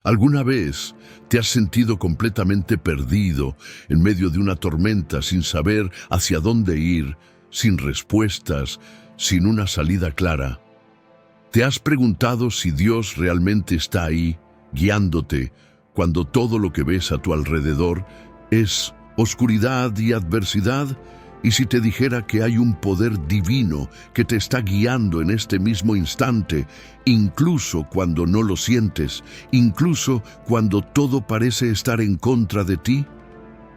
¿Alguna vez te has sentido completamente perdido en medio de una tormenta sin saber hacia dónde ir, sin respuestas, sin una salida clara? ¿Te has preguntado si Dios realmente está ahí, guiándote, cuando todo lo que ves a tu alrededor es oscuridad y adversidad? Y si te dijera que hay un poder divino que te está guiando en este mismo instante, incluso cuando no lo sientes, incluso cuando todo parece estar en contra de ti,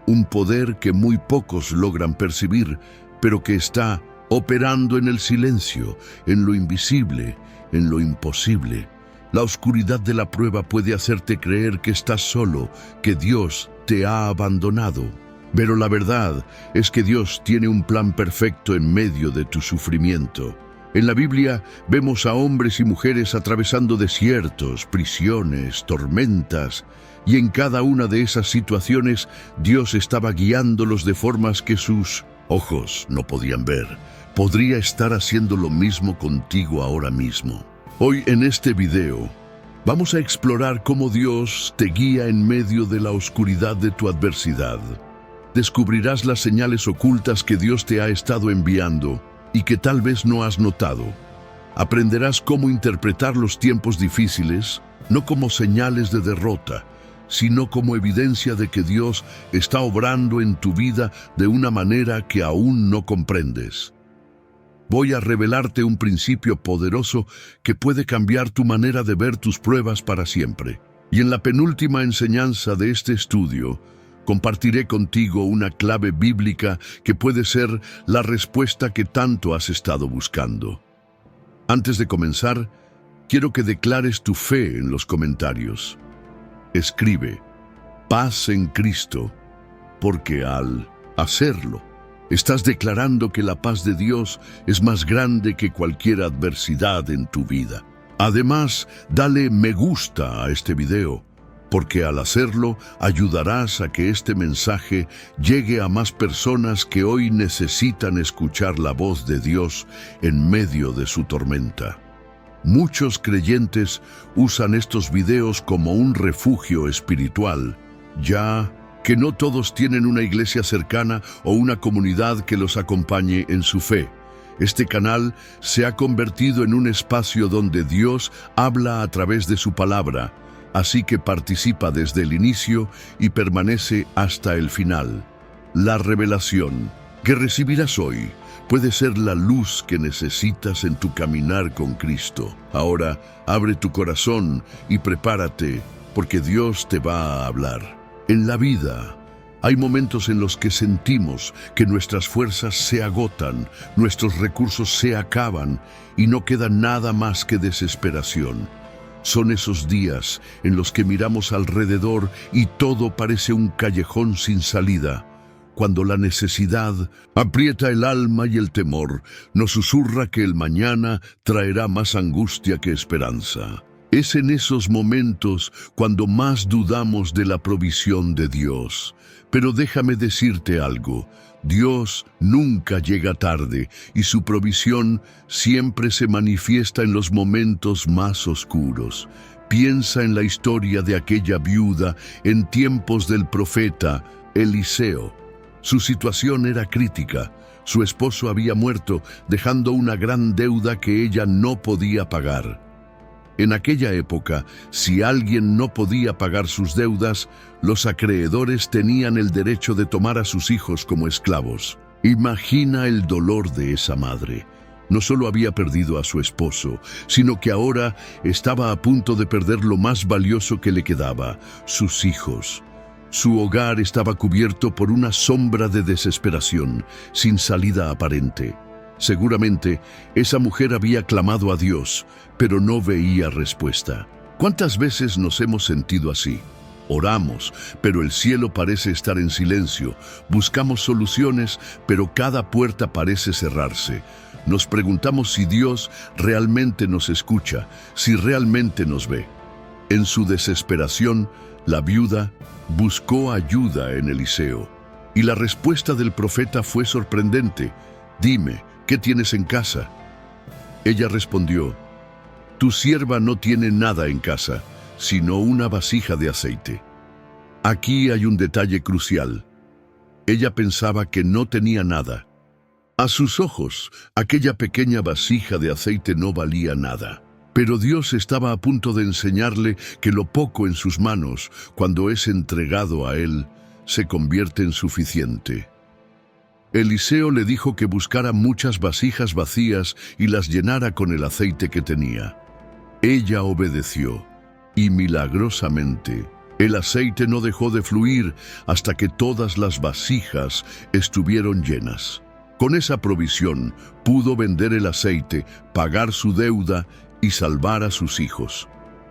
un poder que muy pocos logran percibir, pero que está operando en el silencio, en lo invisible, en lo imposible. La oscuridad de la prueba puede hacerte creer que estás solo, que Dios te ha abandonado. Pero la verdad es que Dios tiene un plan perfecto en medio de tu sufrimiento. En la Biblia vemos a hombres y mujeres atravesando desiertos, prisiones, tormentas, y en cada una de esas situaciones Dios estaba guiándolos de formas que sus ojos no podían ver. Podría estar haciendo lo mismo contigo ahora mismo. Hoy en este video vamos a explorar cómo Dios te guía en medio de la oscuridad de tu adversidad. Descubrirás las señales ocultas que Dios te ha estado enviando y que tal vez no has notado. Aprenderás cómo interpretar los tiempos difíciles, no como señales de derrota, sino como evidencia de que Dios está obrando en tu vida de una manera que aún no comprendes. Voy a revelarte un principio poderoso que puede cambiar tu manera de ver tus pruebas para siempre. Y en la penúltima enseñanza de este estudio, compartiré contigo una clave bíblica que puede ser la respuesta que tanto has estado buscando. Antes de comenzar, quiero que declares tu fe en los comentarios. Escribe, paz en Cristo, porque al hacerlo, estás declarando que la paz de Dios es más grande que cualquier adversidad en tu vida. Además, dale me gusta a este video, porque al hacerlo ayudarás a que este mensaje llegue a más personas que hoy necesitan escuchar la voz de Dios en medio de su tormenta. Muchos creyentes usan estos videos como un refugio espiritual, ya que no todos tienen una iglesia cercana o una comunidad que los acompañe en su fe. Este canal se ha convertido en un espacio donde Dios habla a través de su palabra, así que participa desde el inicio y permanece hasta el final. La revelación que recibirás hoy puede ser la luz que necesitas en tu caminar con Cristo. Ahora, abre tu corazón y prepárate, porque Dios te va a hablar. En la vida, hay momentos en los que sentimos que nuestras fuerzas se agotan, nuestros recursos se acaban y no queda nada más que desesperación. Son esos días en los que miramos alrededor y todo parece un callejón sin salida, cuando la necesidad aprieta el alma y el temor nos susurra que el mañana traerá más angustia que esperanza. Es en esos momentos cuando más dudamos de la provisión de Dios. Pero déjame decirte algo, Dios nunca llega tarde y su provisión siempre se manifiesta en los momentos más oscuros. Piensa en la historia de aquella viuda en tiempos del profeta Eliseo. Su situación era crítica. Su esposo había muerto, dejando una gran deuda que ella no podía pagar. En aquella época, si alguien no podía pagar sus deudas, los acreedores tenían el derecho de tomar a sus hijos como esclavos. Imagina el dolor de esa madre. No solo había perdido a su esposo, sino que ahora estaba a punto de perder lo más valioso que le quedaba, sus hijos. Su hogar estaba cubierto por una sombra de desesperación, sin salida aparente. Seguramente, esa mujer había clamado a Dios, pero no veía respuesta. ¿Cuántas veces nos hemos sentido así? Oramos, pero el cielo parece estar en silencio. Buscamos soluciones, pero cada puerta parece cerrarse. Nos preguntamos si Dios realmente nos escucha, si realmente nos ve. En su desesperación, la viuda buscó ayuda en Eliseo. Y la respuesta del profeta fue sorprendente. Dime, ¿qué tienes en casa? Ella respondió, tu sierva no tiene nada en casa, sino una vasija de aceite. Aquí hay un detalle crucial. Ella pensaba que no tenía nada. A sus ojos, aquella pequeña vasija de aceite no valía nada. Pero Dios estaba a punto de enseñarle que lo poco en sus manos, cuando es entregado a Él, se convierte en suficiente. Eliseo le dijo que buscara muchas vasijas vacías y las llenara con el aceite que tenía. Ella obedeció, y milagrosamente, el aceite no dejó de fluir hasta que todas las vasijas estuvieron llenas. Con esa provisión, pudo vender el aceite, pagar su deuda y salvar a sus hijos.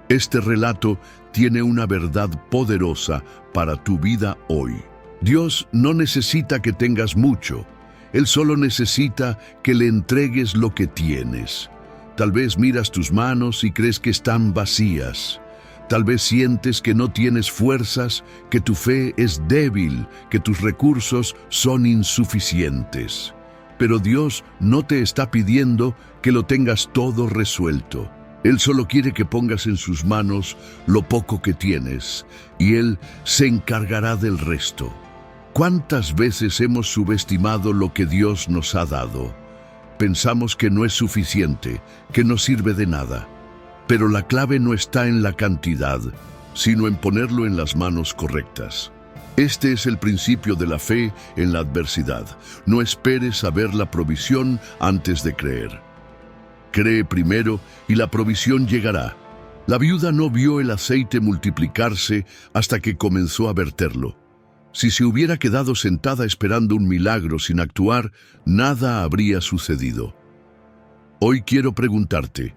Este relato tiene una verdad poderosa para tu vida hoy. Dios no necesita que tengas mucho. Él solo necesita que le entregues lo que tienes. Tal vez miras tus manos y crees que están vacías. Tal vez sientes que no tienes fuerzas, que tu fe es débil, que tus recursos son insuficientes. Pero Dios no te está pidiendo que lo tengas todo resuelto. Él solo quiere que pongas en sus manos lo poco que tienes, y Él se encargará del resto. ¿Cuántas veces hemos subestimado lo que Dios nos ha dado? Pensamos que no es suficiente, que no sirve de nada. Pero la clave no está en la cantidad, sino en ponerlo en las manos correctas. Este es el principio de la fe en la adversidad. No esperes a ver la provisión antes de creer. Cree primero y la provisión llegará. La viuda no vio el aceite multiplicarse hasta que comenzó a verterlo. Si se hubiera quedado sentada esperando un milagro sin actuar, nada habría sucedido. Hoy quiero preguntarte,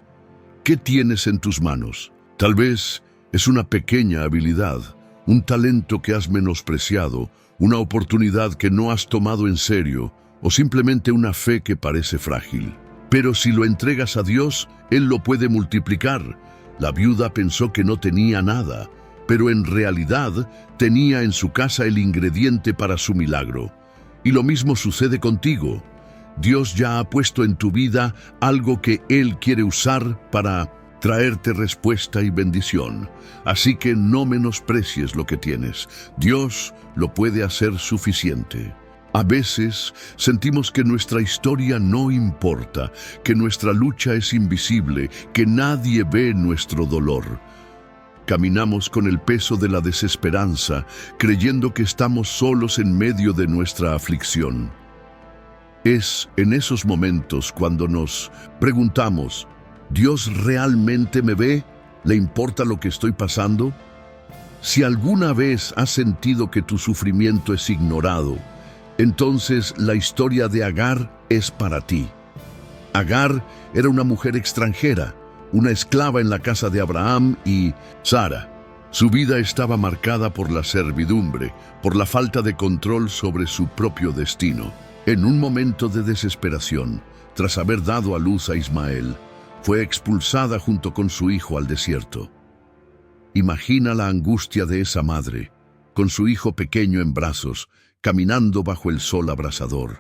¿qué tienes en tus manos? Tal vez es una pequeña habilidad, un talento que has menospreciado, una oportunidad que no has tomado en serio, o simplemente una fe que parece frágil. Pero si lo entregas a Dios, Él lo puede multiplicar. La viuda pensó que no tenía nada, pero en realidad tenía en su casa el ingrediente para su milagro. Y lo mismo sucede contigo. Dios ya ha puesto en tu vida algo que Él quiere usar para traerte respuesta y bendición. Así que no menosprecies lo que tienes. Dios lo puede hacer suficiente. A veces sentimos que nuestra historia no importa, que nuestra lucha es invisible, que nadie ve nuestro dolor. Caminamos con el peso de la desesperanza, creyendo que estamos solos en medio de nuestra aflicción. Es en esos momentos cuando nos preguntamos, ¿Dios realmente me ve? ¿Le importa lo que estoy pasando? Si alguna vez has sentido que tu sufrimiento es ignorado, entonces la historia de Agar es para ti. Agar era una mujer extranjera, una esclava en la casa de Abraham y Sara. Su vida estaba marcada por la servidumbre, por la falta de control sobre su propio destino. En un momento de desesperación, tras haber dado a luz a Ismael, fue expulsada junto con su hijo al desierto. Imagina la angustia de esa madre, con su hijo pequeño en brazos, caminando bajo el sol abrasador,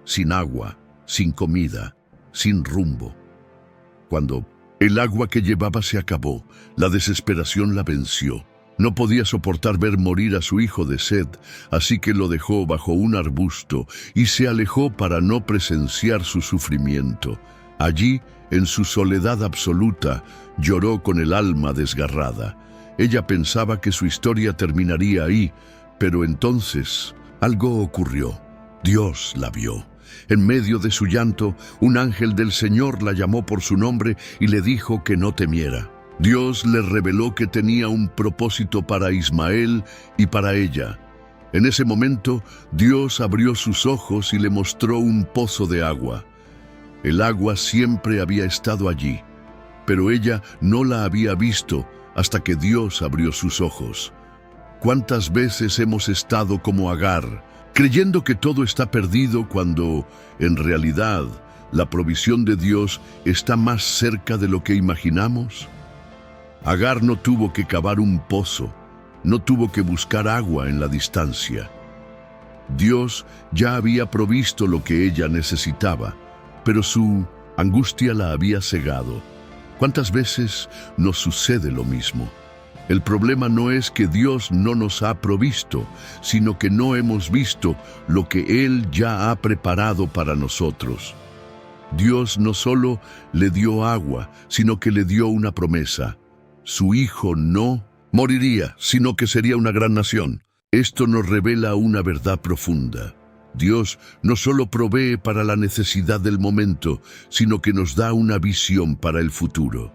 sin agua, sin comida, sin rumbo. Cuando el agua que llevaba se acabó, la desesperación la venció. No podía soportar ver morir a su hijo de sed, así que lo dejó bajo un arbusto y se alejó para no presenciar su sufrimiento. Allí, en su soledad absoluta, lloró con el alma desgarrada. Ella pensaba que su historia terminaría ahí, pero entonces algo ocurrió. Dios la vio. En medio de su llanto, un ángel del Señor la llamó por su nombre y le dijo que no temiera. Dios le reveló que tenía un propósito para Ismael y para ella. En ese momento, Dios abrió sus ojos y le mostró un pozo de agua. El agua siempre había estado allí, pero ella no la había visto hasta que Dios abrió sus ojos. ¿Cuántas veces hemos estado como Agar, creyendo que todo está perdido cuando, en realidad, la provisión de Dios está más cerca de lo que imaginamos? Agar no tuvo que cavar un pozo, no tuvo que buscar agua en la distancia. Dios ya había provisto lo que ella necesitaba, pero su angustia la había cegado. ¿Cuántas veces nos sucede lo mismo? El problema no es que Dios no nos ha provisto, sino que no hemos visto lo que Él ya ha preparado para nosotros. Dios no solo le dio agua, sino que le dio una promesa. Su Hijo no moriría, sino que sería una gran nación. Esto nos revela una verdad profunda. Dios no solo provee para la necesidad del momento, sino que nos da una visión para el futuro.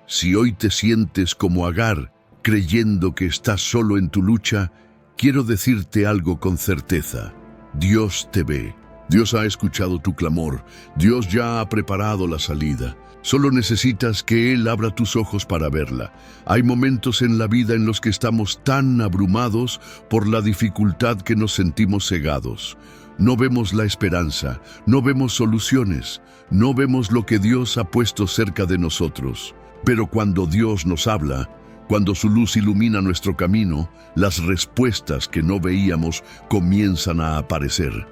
Si hoy te sientes como Agar, creyendo que estás solo en tu lucha, quiero decirte algo con certeza. Dios te ve. Dios ha escuchado tu clamor. Dios ya ha preparado la salida. Solo necesitas que Él abra tus ojos para verla. Hay momentos en la vida en los que estamos tan abrumados por la dificultad que nos sentimos cegados. No vemos la esperanza, no vemos soluciones, no vemos lo que Dios ha puesto cerca de nosotros. Pero cuando Dios nos habla, cuando su luz ilumina nuestro camino, las respuestas que no veíamos comienzan a aparecer.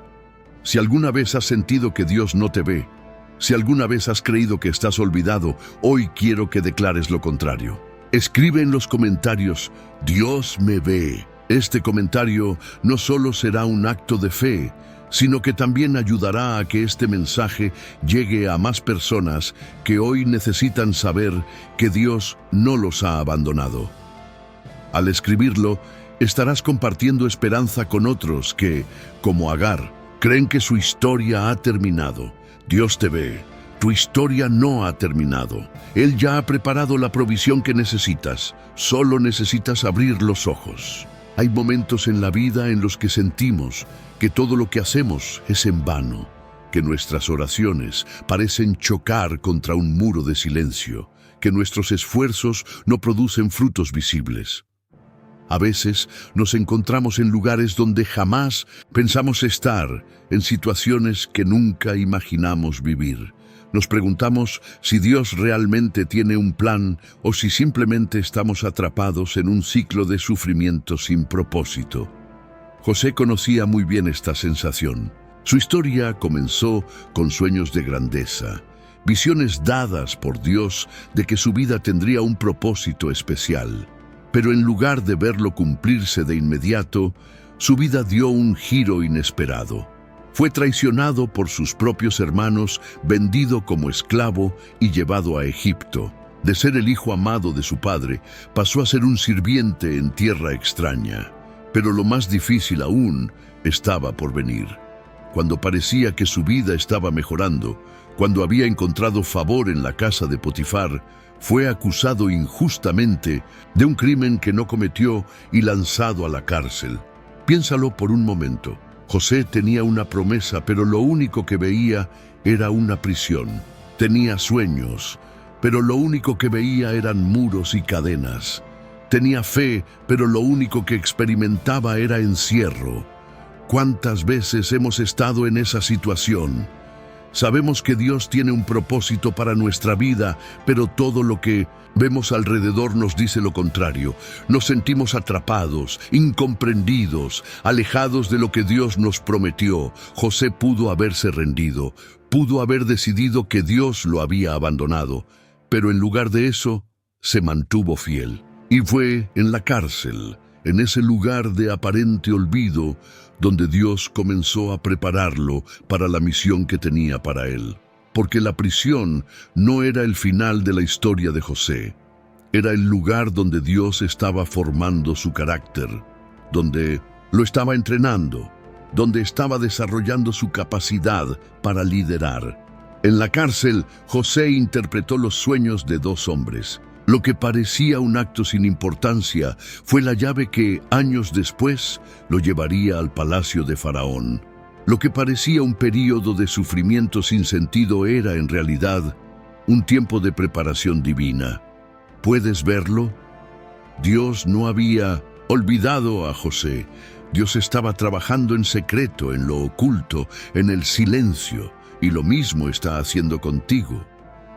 Si alguna vez has sentido que Dios no te ve, si alguna vez has creído que estás olvidado, hoy quiero que declares lo contrario. Escribe en los comentarios, Dios me ve. Este comentario no solo será un acto de fe, sino que también ayudará a que este mensaje llegue a más personas que hoy necesitan saber que Dios no los ha abandonado. Al escribirlo, estarás compartiendo esperanza con otros que, como Agar, creen que su historia ha terminado. Dios te ve. Tu historia no ha terminado. Él ya ha preparado la provisión que necesitas. Solo necesitas abrir los ojos. Hay momentos en la vida en los que sentimos que todo lo que hacemos es en vano, que nuestras oraciones parecen chocar contra un muro de silencio, que nuestros esfuerzos no producen frutos visibles. A veces nos encontramos en lugares donde jamás pensamos estar, en situaciones que nunca imaginamos vivir. Nos preguntamos si Dios realmente tiene un plan o si simplemente estamos atrapados en un ciclo de sufrimiento sin propósito. José conocía muy bien esta sensación. Su historia comenzó con sueños de grandeza, visiones dadas por Dios de que su vida tendría un propósito especial. Pero en lugar de verlo cumplirse de inmediato, su vida dio un giro inesperado. Fue traicionado por sus propios hermanos, vendido como esclavo y llevado a Egipto. De ser el hijo amado de su padre, pasó a ser un sirviente en tierra extraña. Pero lo más difícil aún estaba por venir. Cuando parecía que su vida estaba mejorando, cuando había encontrado favor en la casa de Potifar, fue acusado injustamente de un crimen que no cometió y lanzado a la cárcel. Piénsalo por un momento. José tenía una promesa, pero lo único que veía era una prisión. Tenía sueños, pero lo único que veía eran muros y cadenas. Tenía fe, pero lo único que experimentaba era encierro. ¿Cuántas veces hemos estado en esa situación? Sabemos que Dios tiene un propósito para nuestra vida, pero todo lo que vemos alrededor nos dice lo contrario. Nos sentimos atrapados, incomprendidos, alejados de lo que Dios nos prometió. José pudo haberse rendido, pudo haber decidido que Dios lo había abandonado, pero en lugar de eso, se mantuvo fiel. Y fue en la cárcel, en ese lugar de aparente olvido, donde Dios comenzó a prepararlo para la misión que tenía para él. Porque la prisión no era el final de la historia de José. Era el lugar donde Dios estaba formando su carácter, donde lo estaba entrenando, donde estaba desarrollando su capacidad para liderar. En la cárcel, José interpretó los sueños de dos hombres. Lo que parecía un acto sin importancia fue la llave que, años después, lo llevaría al palacio de Faraón. Lo que parecía un período de sufrimiento sin sentido era, en realidad, un tiempo de preparación divina. ¿Puedes verlo? Dios no había olvidado a José. Dios estaba trabajando en secreto, en lo oculto, en el silencio, y lo mismo está haciendo contigo.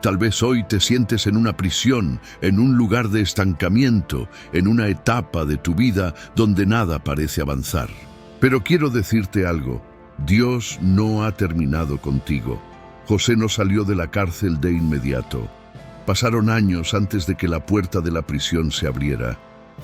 Tal vez hoy te sientes en una prisión, en un lugar de estancamiento, en una etapa de tu vida donde nada parece avanzar. Pero quiero decirte algo, Dios no ha terminado contigo. José no salió de la cárcel de inmediato. Pasaron años antes de que la puerta de la prisión se abriera,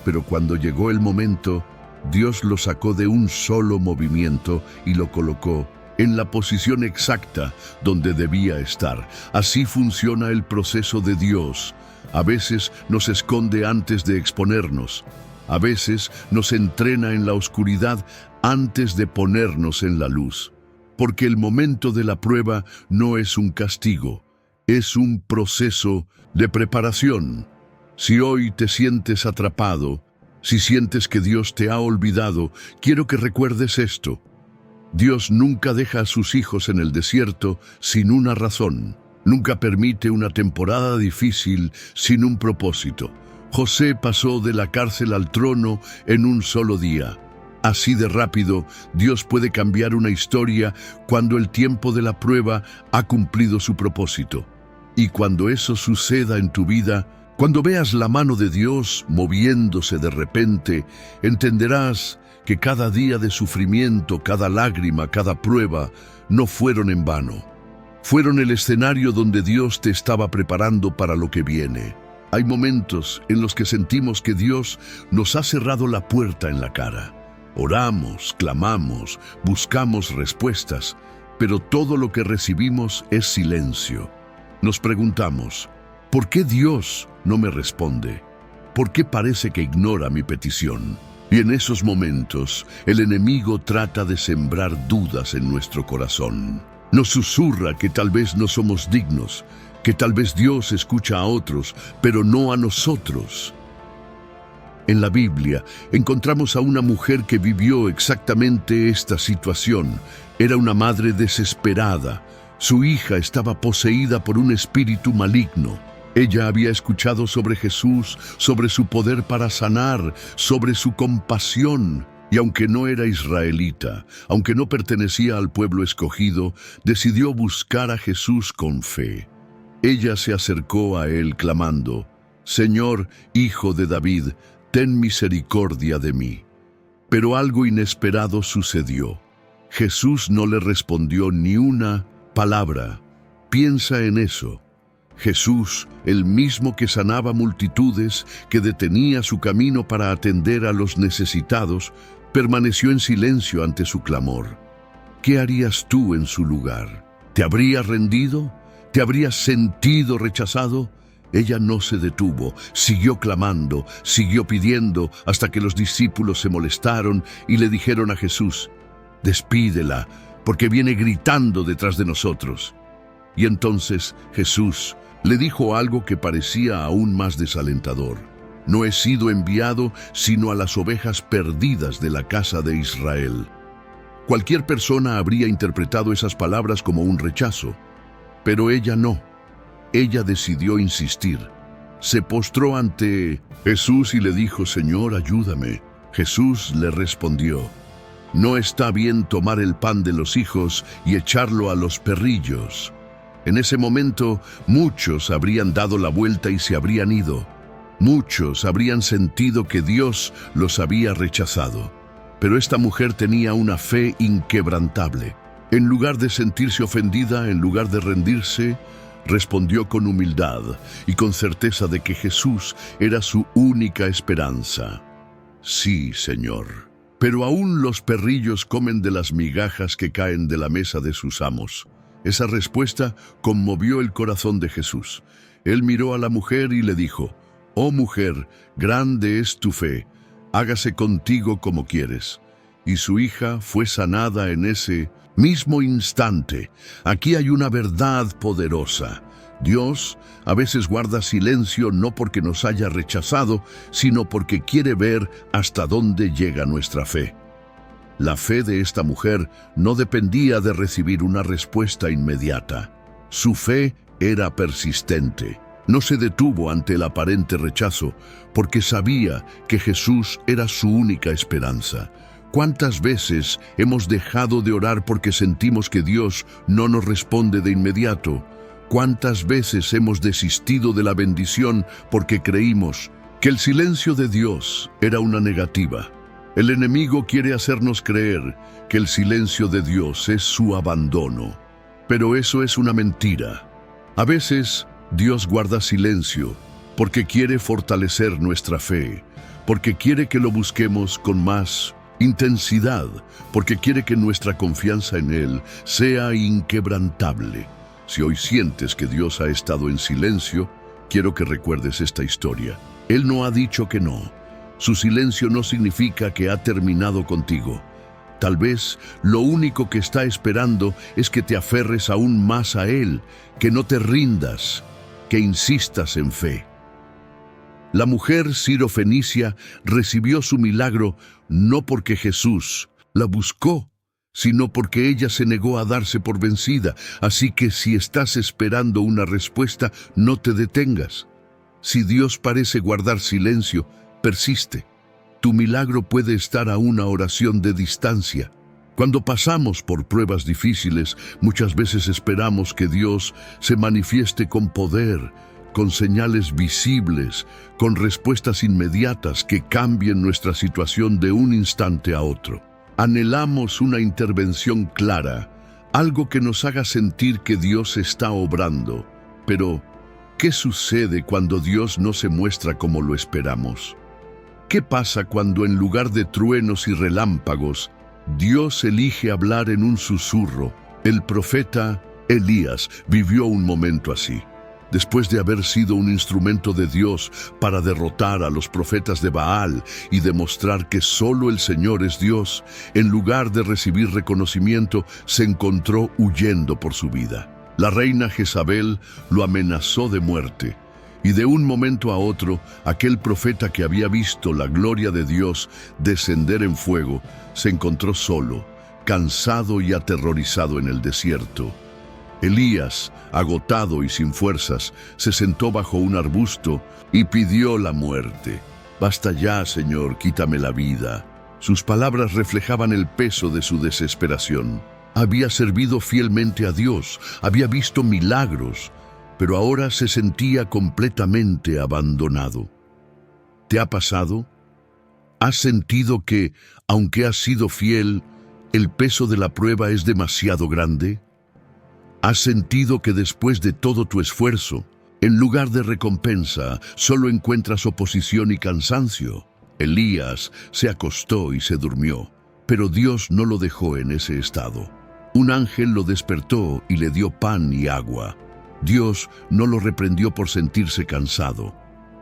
pero cuando llegó el momento, Dios lo sacó de un solo movimiento y lo colocó en la posición exacta donde debía estar. Así funciona el proceso de Dios. A veces nos esconde antes de exponernos. A veces nos entrena en la oscuridad antes de ponernos en la luz. Porque el momento de la prueba no es un castigo, es un proceso de preparación. Si hoy te sientes atrapado, si sientes que Dios te ha olvidado, quiero que recuerdes esto. Dios nunca deja a sus hijos en el desierto sin una razón. Nunca permite una temporada difícil sin un propósito. José pasó de la cárcel al trono en un solo día. Así de rápido, Dios puede cambiar una historia cuando el tiempo de la prueba ha cumplido su propósito. Y cuando eso suceda en tu vida, cuando veas la mano de Dios moviéndose de repente, entenderás que cada día de sufrimiento, cada lágrima, cada prueba, no fueron en vano. Fueron el escenario donde Dios te estaba preparando para lo que viene. Hay momentos en los que sentimos que Dios nos ha cerrado la puerta en la cara. Oramos, clamamos, buscamos respuestas, pero todo lo que recibimos es silencio. Nos preguntamos, ¿por qué Dios no me responde? ¿Por qué parece que ignora mi petición? Y en esos momentos, el enemigo trata de sembrar dudas en nuestro corazón. Nos susurra que tal vez no somos dignos, que tal vez Dios escucha a otros, pero no a nosotros. En la Biblia encontramos a una mujer que vivió exactamente esta situación. Era una madre desesperada. Su hija estaba poseída por un espíritu maligno. Ella había escuchado sobre Jesús, sobre su poder para sanar, sobre su compasión. Y aunque no era israelita, aunque no pertenecía al pueblo escogido, decidió buscar a Jesús con fe. Ella se acercó a él clamando, «Señor, Hijo de David, ten misericordia de mí». Pero algo inesperado sucedió. Jesús no le respondió ni una palabra. Piensa en eso. Jesús, el mismo que sanaba multitudes, que detenía su camino para atender a los necesitados, permaneció en silencio ante su clamor. ¿Qué harías tú en su lugar? ¿Te habrías rendido? ¿Te habrías sentido rechazado? Ella no se detuvo, siguió clamando, siguió pidiendo, hasta que los discípulos se molestaron y le dijeron a Jesús, «Despídela, porque viene gritando detrás de nosotros». Y entonces Jesús le dijo algo que parecía aún más desalentador. «No he sido enviado sino a las ovejas perdidas de la casa de Israel». Cualquier persona habría interpretado esas palabras como un rechazo, pero ella no. Ella decidió insistir. Se postró ante Jesús y le dijo, «Señor, ayúdame». Jesús le respondió, «No está bien tomar el pan de los hijos y echarlo a los perrillos». En ese momento, muchos habrían dado la vuelta y se habrían ido. Muchos habrían sentido que Dios los había rechazado. Pero esta mujer tenía una fe inquebrantable. En lugar de sentirse ofendida, en lugar de rendirse, respondió con humildad y con certeza de que Jesús era su única esperanza. «Sí, Señor, pero aún los perrillos comen de las migajas que caen de la mesa de sus amos». Esa respuesta conmovió el corazón de Jesús. Él miró a la mujer y le dijo, «Oh mujer, grande es tu fe, hágase contigo como quieres». Y su hija fue sanada en ese mismo instante. Aquí hay una verdad poderosa. Dios a veces guarda silencio no porque nos haya rechazado, sino porque quiere ver hasta dónde llega nuestra fe. La fe de esta mujer no dependía de recibir una respuesta inmediata. Su fe era persistente. No se detuvo ante el aparente rechazo, porque sabía que Jesús era su única esperanza. ¿Cuántas veces hemos dejado de orar porque sentimos que Dios no nos responde de inmediato? ¿Cuántas veces hemos desistido de la bendición porque creímos que el silencio de Dios era una negativa? El enemigo quiere hacernos creer que el silencio de Dios es su abandono, pero eso es una mentira. A veces Dios guarda silencio porque quiere fortalecer nuestra fe, porque quiere que lo busquemos con más intensidad, porque quiere que nuestra confianza en Él sea inquebrantable. Si hoy sientes que Dios ha estado en silencio, quiero que recuerdes esta historia. Él no ha dicho que no. Su silencio no significa que ha terminado contigo. Tal vez lo único que está esperando es que te aferres aún más a Él, que no te rindas, que insistas en fe. La mujer sirofenicia recibió su milagro no porque Jesús la buscó, sino porque ella se negó a darse por vencida. Así que si estás esperando una respuesta, no te detengas. Si Dios parece guardar silencio, persiste. Tu milagro puede estar a una oración de distancia. Cuando pasamos por pruebas difíciles, muchas veces esperamos que Dios se manifieste con poder, con señales visibles, con respuestas inmediatas que cambien nuestra situación de un instante a otro. Anhelamos una intervención clara, algo que nos haga sentir que Dios está obrando. Pero, ¿qué sucede cuando Dios no se muestra como lo esperamos? ¿Qué pasa cuando en lugar de truenos y relámpagos, Dios elige hablar en un susurro? El profeta Elías vivió un momento así. Después de haber sido un instrumento de Dios para derrotar a los profetas de Baal y demostrar que solo el Señor es Dios, en lugar de recibir reconocimiento, se encontró huyendo por su vida. La reina Jezabel lo amenazó de muerte, y de un momento a otro, aquel profeta que había visto la gloria de Dios descender en fuego, se encontró solo, cansado y aterrorizado en el desierto. Elías, agotado y sin fuerzas, se sentó bajo un arbusto y pidió la muerte. «Basta ya, Señor, quítame la vida». Sus palabras reflejaban el peso de su desesperación. Había servido fielmente a Dios, había visto milagros, pero ahora se sentía completamente abandonado. ¿Te ha pasado? ¿Has sentido que, aunque has sido fiel, el peso de la prueba es demasiado grande? ¿Has sentido que después de todo tu esfuerzo, en lugar de recompensa, solo encuentras oposición y cansancio? Elías se acostó y se durmió, pero Dios no lo dejó en ese estado. Un ángel lo despertó y le dio pan y agua. Dios no lo reprendió por sentirse cansado.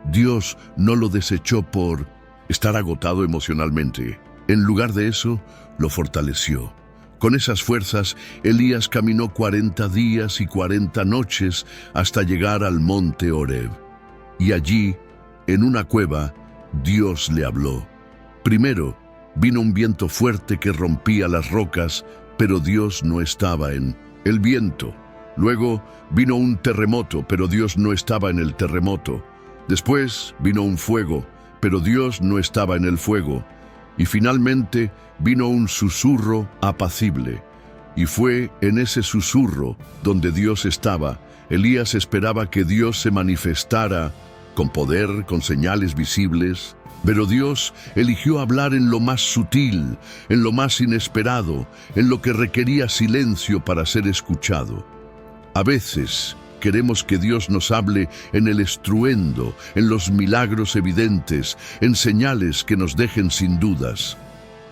Dios no lo desechó por estar agotado emocionalmente. En lugar de eso, lo fortaleció. Con esas fuerzas, Elías caminó 40 días y 40 noches hasta llegar al monte Horeb. Y allí, en una cueva, Dios le habló. Primero, vino un viento fuerte que rompía las rocas, pero Dios no estaba en el viento. Luego, vino un terremoto, pero Dios no estaba en el terremoto. Después, vino un fuego, pero Dios no estaba en el fuego. Y finalmente vino un susurro apacible, y fue en ese susurro donde Dios estaba. Elías esperaba que Dios se manifestara con poder, con señales visibles, pero Dios eligió hablar en lo más sutil, en lo más inesperado, en lo que requería silencio para ser escuchado. A veces queremos que Dios nos hable en el estruendo, en los milagros evidentes, en señales que nos dejen sin dudas.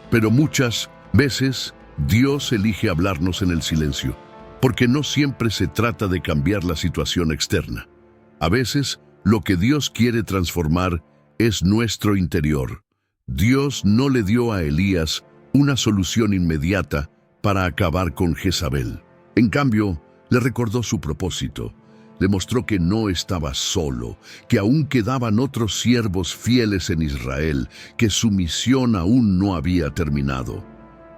Pero muchas veces Dios elige hablarnos en el silencio, porque no siempre se trata de cambiar la situación externa. A veces, lo que Dios quiere transformar es nuestro interior. Dios no le dio a Elías una solución inmediata para acabar con Jezabel. En cambio, le recordó su propósito. Le mostró que no estaba solo, que aún quedaban otros siervos fieles en Israel, que su misión aún no había terminado.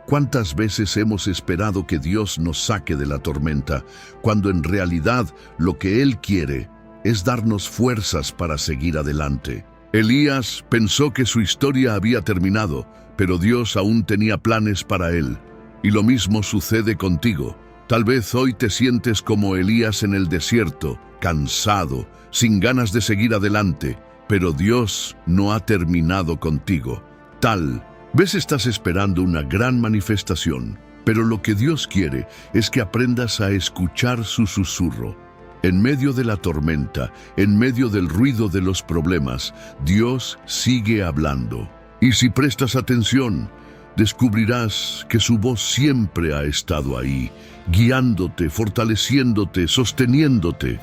¿Cuántas veces hemos esperado que Dios nos saque de la tormenta, cuando en realidad lo que Él quiere es darnos fuerzas para seguir adelante? Elías pensó que su historia había terminado, pero Dios aún tenía planes para él. Y lo mismo sucede contigo. Tal vez hoy te sientes como Elías en el desierto, cansado, sin ganas de seguir adelante, pero Dios no ha terminado contigo. Tal vez estás esperando una gran manifestación, pero lo que Dios quiere es que aprendas a escuchar su susurro. En medio de la tormenta, en medio del ruido de los problemas, Dios sigue hablando. Y si prestas atención, descubrirás que su voz siempre ha estado ahí, guiándote, fortaleciéndote, sosteniéndote.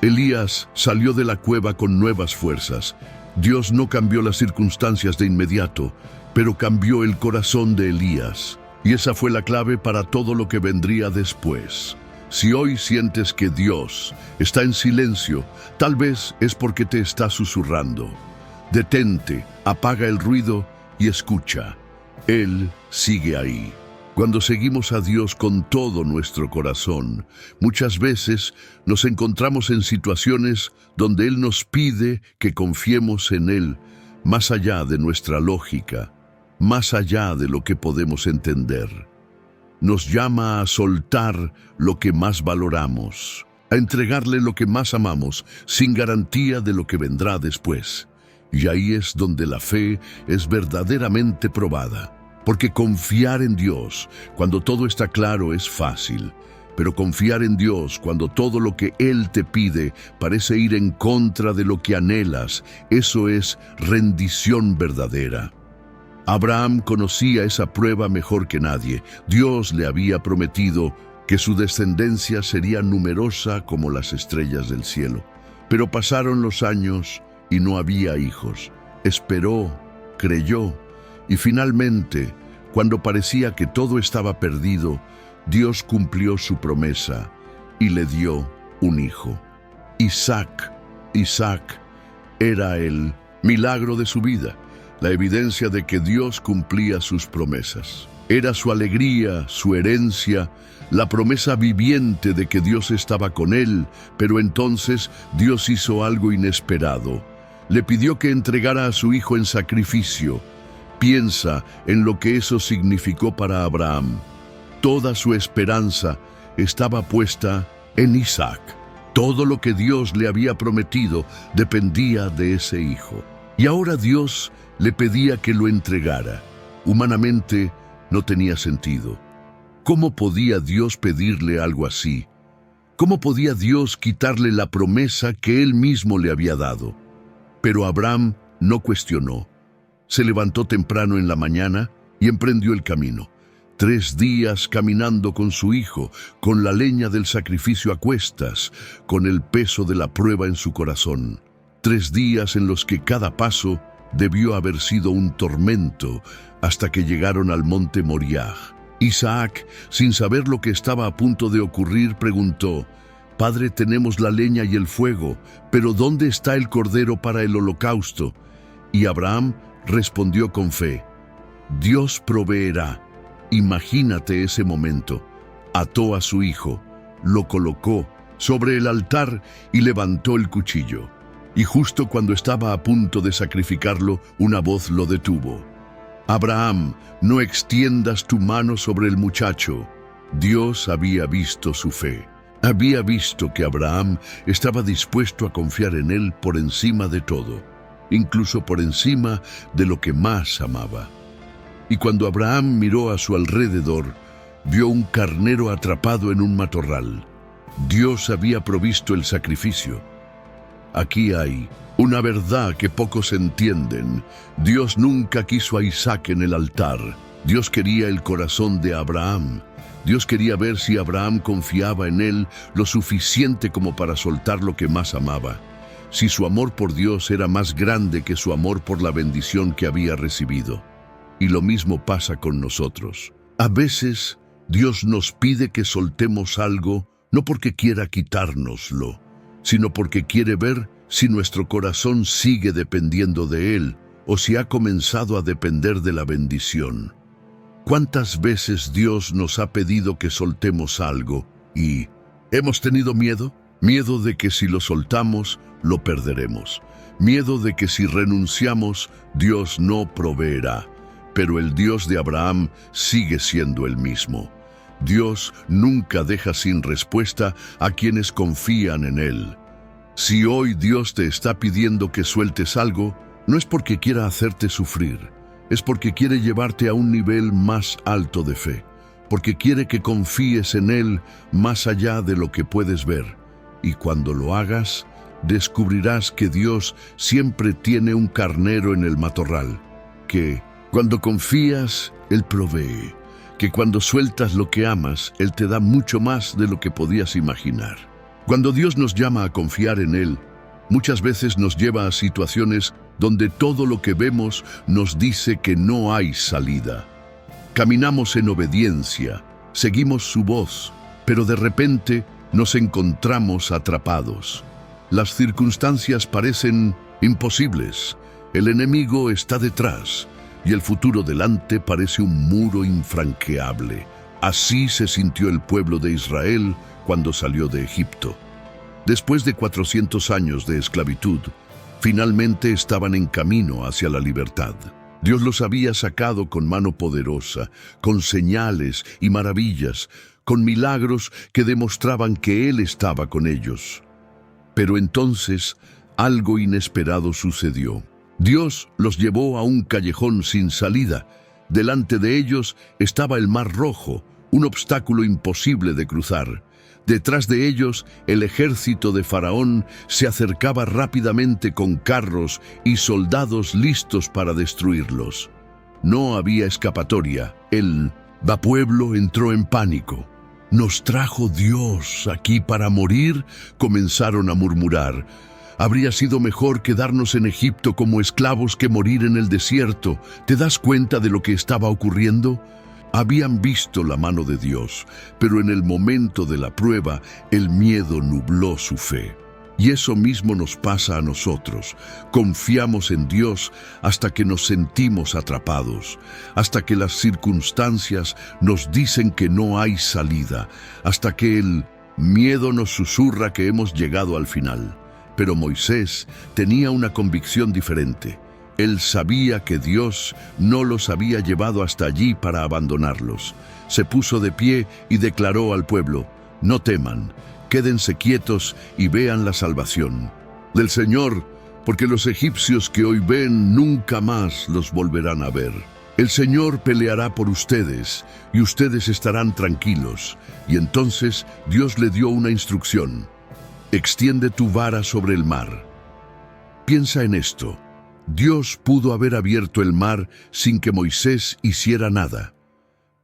Elías salió de la cueva con nuevas fuerzas. Dios no cambió las circunstancias de inmediato, pero cambió el corazón de Elías. Y esa fue la clave para todo lo que vendría después. Si hoy sientes que Dios está en silencio, tal vez es porque te está susurrando. Detente, apaga el ruido y escucha. Él sigue ahí. Cuando seguimos a Dios con todo nuestro corazón, muchas veces nos encontramos en situaciones donde Él nos pide que confiemos en Él, más allá de nuestra lógica, más allá de lo que podemos entender. Nos llama a soltar lo que más valoramos, a entregarle lo que más amamos, sin garantía de lo que vendrá después. Y ahí es donde la fe es verdaderamente probada. Porque confiar en Dios cuando todo está claro es fácil, pero confiar en Dios cuando todo lo que Él te pide parece ir en contra de lo que anhelas, eso es rendición verdadera. Abraham conocía esa prueba mejor que nadie. Dios le había prometido que su descendencia sería numerosa como las estrellas del cielo. Pero pasaron los años y no había hijos. Esperó, creyó, y finalmente, cuando parecía que todo estaba perdido, Dios cumplió su promesa y le dio un hijo. Isaac era el milagro de su vida, la evidencia de que Dios cumplía sus promesas. Era su alegría, su herencia, la promesa viviente de que Dios estaba con él, pero entonces Dios hizo algo inesperado. Le pidió que entregara a su hijo en sacrificio. Piensa en lo que eso significó para Abraham. Toda su esperanza estaba puesta en Isaac. Todo lo que Dios le había prometido dependía de ese hijo. Y ahora Dios le pedía que lo entregara. Humanamente no tenía sentido. ¿Cómo podía Dios pedirle algo así? ¿Cómo podía Dios quitarle la promesa que Él mismo le había dado? Pero Abraham no cuestionó. Se levantó temprano en la mañana y emprendió el camino. 3 días caminando con su hijo, con la leña del sacrificio a cuestas, con el peso de la prueba en su corazón. 3 días en los que cada paso debió haber sido un tormento hasta que llegaron al monte Moriah. Isaac, sin saber lo que estaba a punto de ocurrir, preguntó: «Padre, tenemos la leña y el fuego, pero ¿dónde está el cordero para el holocausto?» Y Abraham respondió con fe: «Dios proveerá». Imagínate ese momento. Ató a su hijo, lo colocó sobre el altar y levantó el cuchillo. Y justo cuando estaba a punto de sacrificarlo, una voz lo detuvo. «Abraham, no extiendas tu mano sobre el muchacho». Dios había visto su fe. Había visto que Abraham estaba dispuesto a confiar en él por encima de todo, incluso por encima de lo que más amaba. Y cuando Abraham miró a su alrededor, vio un carnero atrapado en un matorral. Dios había provisto el sacrificio. Aquí hay una verdad que pocos entienden. Dios nunca quiso a Isaac en el altar. Dios quería el corazón de Abraham. Dios quería ver si Abraham confiaba en él lo suficiente como para soltar lo que más amaba. Si su amor por Dios era más grande que su amor por la bendición que había recibido. Y lo mismo pasa con nosotros. A veces Dios nos pide que soltemos algo, no porque quiera quitárnoslo, sino porque quiere ver si nuestro corazón sigue dependiendo de Él o si ha comenzado a depender de la bendición. ¿Cuántas veces Dios nos ha pedido que soltemos algo y hemos tenido miedo? Miedo de que si lo soltamos, lo perderemos. Miedo de que si renunciamos, Dios no proveerá. Pero el Dios de Abraham sigue siendo el mismo. Dios nunca deja sin respuesta a quienes confían en Él. Si hoy Dios te está pidiendo que sueltes algo, no es porque quiera hacerte sufrir, es porque quiere llevarte a un nivel más alto de fe, porque quiere que confíes en Él más allá de lo que puedes ver. Y cuando lo hagas, descubrirás que Dios siempre tiene un carnero en el matorral, que cuando confías, Él provee, que cuando sueltas lo que amas, Él te da mucho más de lo que podías imaginar. Cuando Dios nos llama a confiar en Él, muchas veces nos lleva a situaciones donde todo lo que vemos nos dice que no hay salida. Caminamos en obediencia, seguimos su voz, pero de repente nos encontramos atrapados. Las circunstancias parecen imposibles, el enemigo está detrás y el futuro delante parece un muro infranqueable. Así se sintió el pueblo de Israel cuando salió de Egipto. Después de 400 años de esclavitud, finalmente estaban en camino hacia la libertad. Dios los había sacado con mano poderosa, con señales y maravillas, con milagros que demostraban que Él estaba con ellos. Pero entonces algo inesperado sucedió. Dios los llevó a un callejón sin salida. Delante de ellos estaba el Mar Rojo, un obstáculo imposible de cruzar. Detrás de ellos, el ejército de Faraón se acercaba rápidamente con carros y soldados listos para destruirlos. No había escapatoria. El pueblo entró en pánico. «¿Nos trajo Dios aquí para morir?», comenzaron a murmurar. «Habría sido mejor quedarnos en Egipto como esclavos que morir en el desierto». ¿Te das cuenta de lo que estaba ocurriendo? Habían visto la mano de Dios, pero en el momento de la prueba, el miedo nubló su fe. Y eso mismo nos pasa a nosotros. Confiamos en Dios hasta que nos sentimos atrapados, hasta que las circunstancias nos dicen que no hay salida, hasta que el miedo nos susurra que hemos llegado al final. Pero Moisés tenía una convicción diferente. Él sabía que Dios no los había llevado hasta allí para abandonarlos. Se puso de pie y declaró al pueblo: «No teman, quédense quietos y vean la salvación del Señor, porque los egipcios que hoy ven nunca más los volverán a ver. El Señor peleará por ustedes y ustedes estarán tranquilos». Y entonces Dios le dio una instrucción: «Extiende tu vara sobre el mar». Piensa en esto. Dios pudo haber abierto el mar sin que Moisés hiciera nada.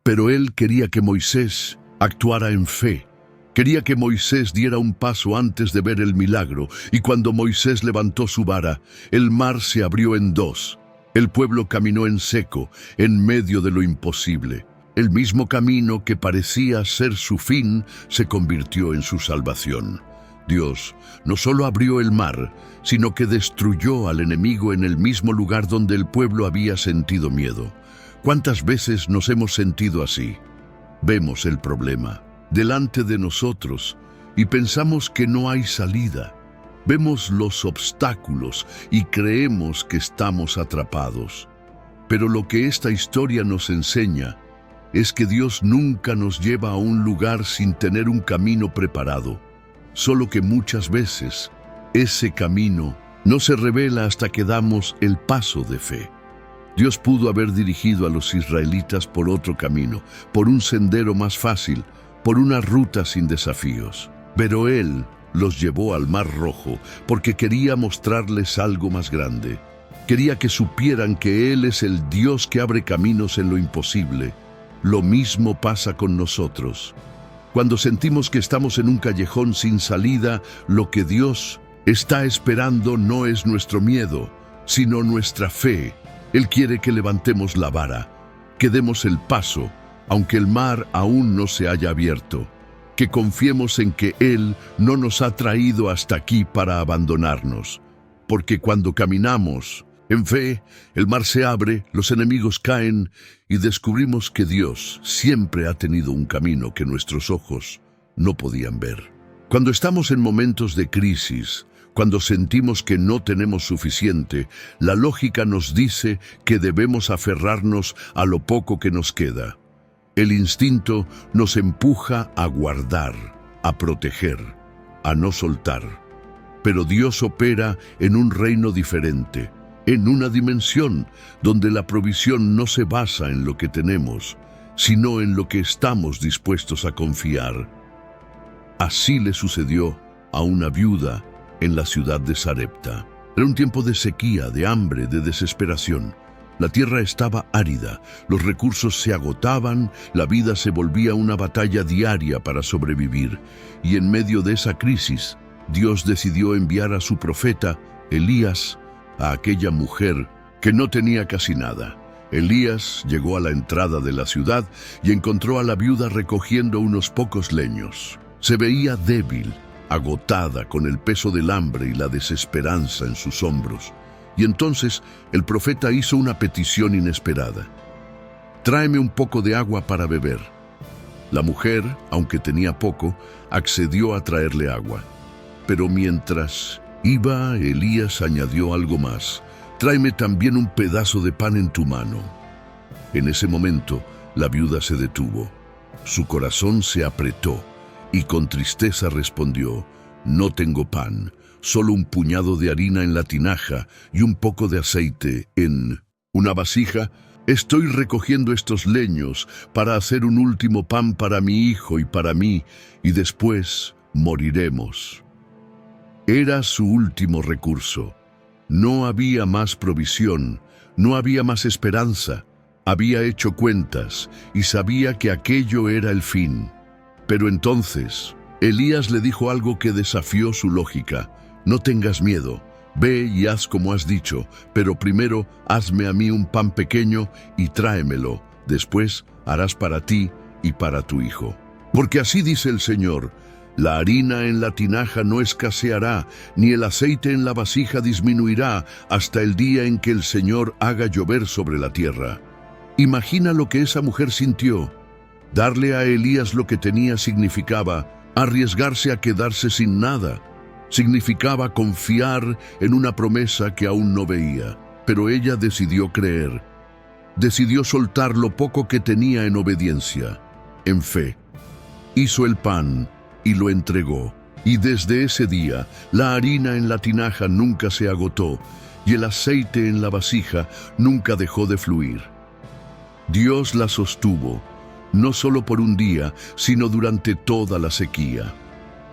Pero Él quería que Moisés actuara en fe. Quería que Moisés diera un paso antes de ver el milagro, y cuando Moisés levantó su vara, el mar se abrió en dos. El pueblo caminó en seco, en medio de lo imposible. El mismo camino que parecía ser su fin se convirtió en su salvación. Dios no solo abrió el mar, sino que destruyó al enemigo en el mismo lugar donde el pueblo había sentido miedo. ¿Cuántas veces nos hemos sentido así? Vemos el problema delante de nosotros y pensamos que no hay salida. Vemos los obstáculos y creemos que estamos atrapados. Pero lo que esta historia nos enseña es que Dios nunca nos lleva a un lugar sin tener un camino preparado. Solo que muchas veces ese camino no se revela hasta que damos el paso de fe. Dios pudo haber dirigido a los israelitas por otro camino, por un sendero más fácil, por una ruta sin desafíos. Pero Él los llevó al Mar Rojo porque quería mostrarles algo más grande. Quería que supieran que Él es el Dios que abre caminos en lo imposible. Lo mismo pasa con nosotros. Cuando sentimos que estamos en un callejón sin salida, lo que Dios está esperando no es nuestro miedo, sino nuestra fe. Él quiere que levantemos la vara, que demos el paso, aunque el mar aún no se haya abierto, que confiemos en que Él no nos ha traído hasta aquí para abandonarnos, porque cuando caminamos en fe, el mar se abre, los enemigos caen y descubrimos que Dios siempre ha tenido un camino que nuestros ojos no podían ver. Cuando estamos en momentos de crisis, cuando sentimos que no tenemos suficiente, la lógica nos dice que debemos aferrarnos a lo poco que nos queda. El instinto nos empuja a guardar, a proteger, a no soltar. Pero Dios opera en un reino diferente, en una dimensión donde la provisión no se basa en lo que tenemos, sino en lo que estamos dispuestos a confiar. Así le sucedió a una viuda en la ciudad de Sarepta. Era un tiempo de sequía, de hambre, de desesperación. La tierra estaba árida, los recursos se agotaban, la vida se volvía una batalla diaria para sobrevivir. Y en medio de esa crisis, Dios decidió enviar a su profeta, Elías, a aquella mujer que no tenía casi nada. Elías llegó a la entrada de la ciudad y encontró a la viuda recogiendo unos pocos leños. Se veía débil, agotada con el peso del hambre y la desesperanza en sus hombros. Y entonces el profeta hizo una petición inesperada. «Tráeme un poco de agua para beber». La mujer, aunque tenía poco, accedió a traerle agua. Pero mientras iba, Elías añadió algo más. «Tráeme también un pedazo de pan en tu mano». En ese momento, la viuda se detuvo. Su corazón se apretó y con tristeza respondió: «No tengo pan, solo un puñado de harina en la tinaja y un poco de aceite en una vasija. Estoy recogiendo estos leños para hacer un último pan para mi hijo y para mí, y después moriremos». Era su último recurso. No había más provisión, no había más esperanza. Había hecho cuentas y sabía que aquello era el fin. Pero entonces, Elías le dijo algo que desafió su lógica. «No tengas miedo, ve y haz como has dicho, pero primero hazme a mí un pan pequeño y tráemelo. Después harás para ti y para tu hijo. Porque así dice el Señor: la harina en la tinaja no escaseará, ni el aceite en la vasija disminuirá, hasta el día en que el Señor haga llover sobre la tierra». Imagina lo que esa mujer sintió. Darle a Elías lo que tenía significaba arriesgarse a quedarse sin nada. Significaba confiar en una promesa que aún no veía. Pero ella decidió creer. Decidió soltar lo poco que tenía en obediencia, en fe. Hizo el pan y lo entregó. Y desde ese día, la harina en la tinaja nunca se agotó y el aceite en la vasija nunca dejó de fluir. Dios la sostuvo, no solo por un día, sino durante toda la sequía.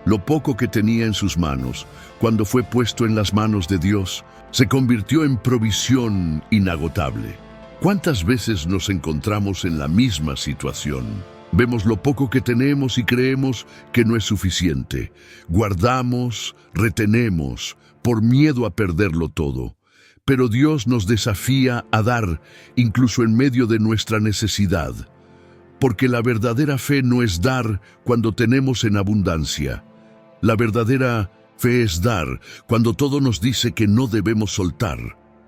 Lo poco que tenía en sus manos, cuando fue puesto en las manos de Dios, se convirtió en provisión inagotable. ¿Cuántas veces nos encontramos en la misma situación? Vemos lo poco que tenemos y creemos que no es suficiente. Guardamos, retenemos, por miedo a perderlo todo. Pero Dios nos desafía a dar, incluso en medio de nuestra necesidad. Porque la verdadera fe no es dar cuando tenemos en abundancia. La verdadera fe es dar cuando todo nos dice que no debemos soltar.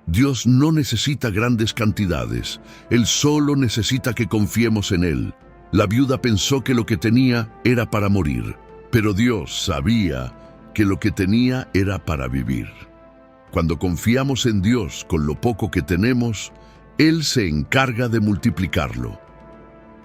Dios no necesita grandes cantidades. Él solo necesita que confiemos en Él. La viuda pensó que lo que tenía era para morir, pero Dios sabía que lo que tenía era para vivir. Cuando confiamos en Dios con lo poco que tenemos, Él se encarga de multiplicarlo.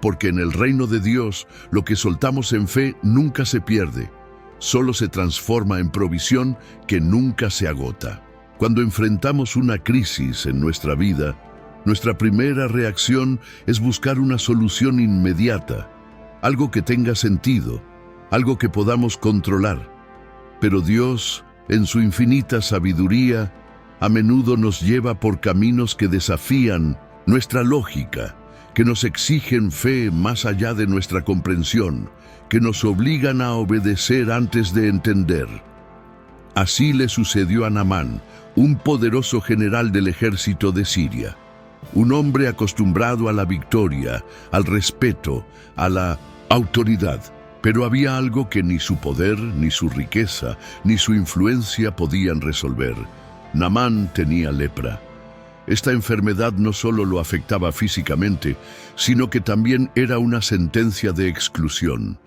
Porque en el reino de Dios, lo que soltamos en fe nunca se pierde, solo se transforma en provisión que nunca se agota. Cuando enfrentamos una crisis en nuestra vida, nuestra primera reacción es buscar una solución inmediata, algo que tenga sentido, algo que podamos controlar. Pero Dios, en su infinita sabiduría, a menudo nos lleva por caminos que desafían nuestra lógica, que nos exigen fe más allá de nuestra comprensión, que nos obligan a obedecer antes de entender. Así le sucedió a Naamán, un poderoso general del ejército de Siria, un hombre acostumbrado a la victoria, al respeto, a la autoridad. Pero había algo que ni su poder, ni su riqueza, ni su influencia podían resolver. Naamán tenía lepra. Esta enfermedad no solo lo afectaba físicamente, sino que también era una sentencia de exclusión.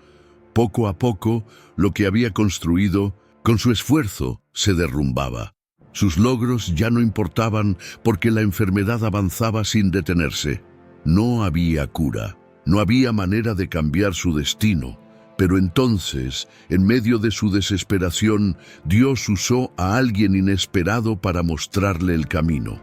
Poco a poco, lo que había construido, con su esfuerzo, se derrumbaba. Sus logros ya no importaban porque la enfermedad avanzaba sin detenerse. No había cura, no había manera de cambiar su destino. Pero entonces, en medio de su desesperación, Dios usó a alguien inesperado para mostrarle el camino.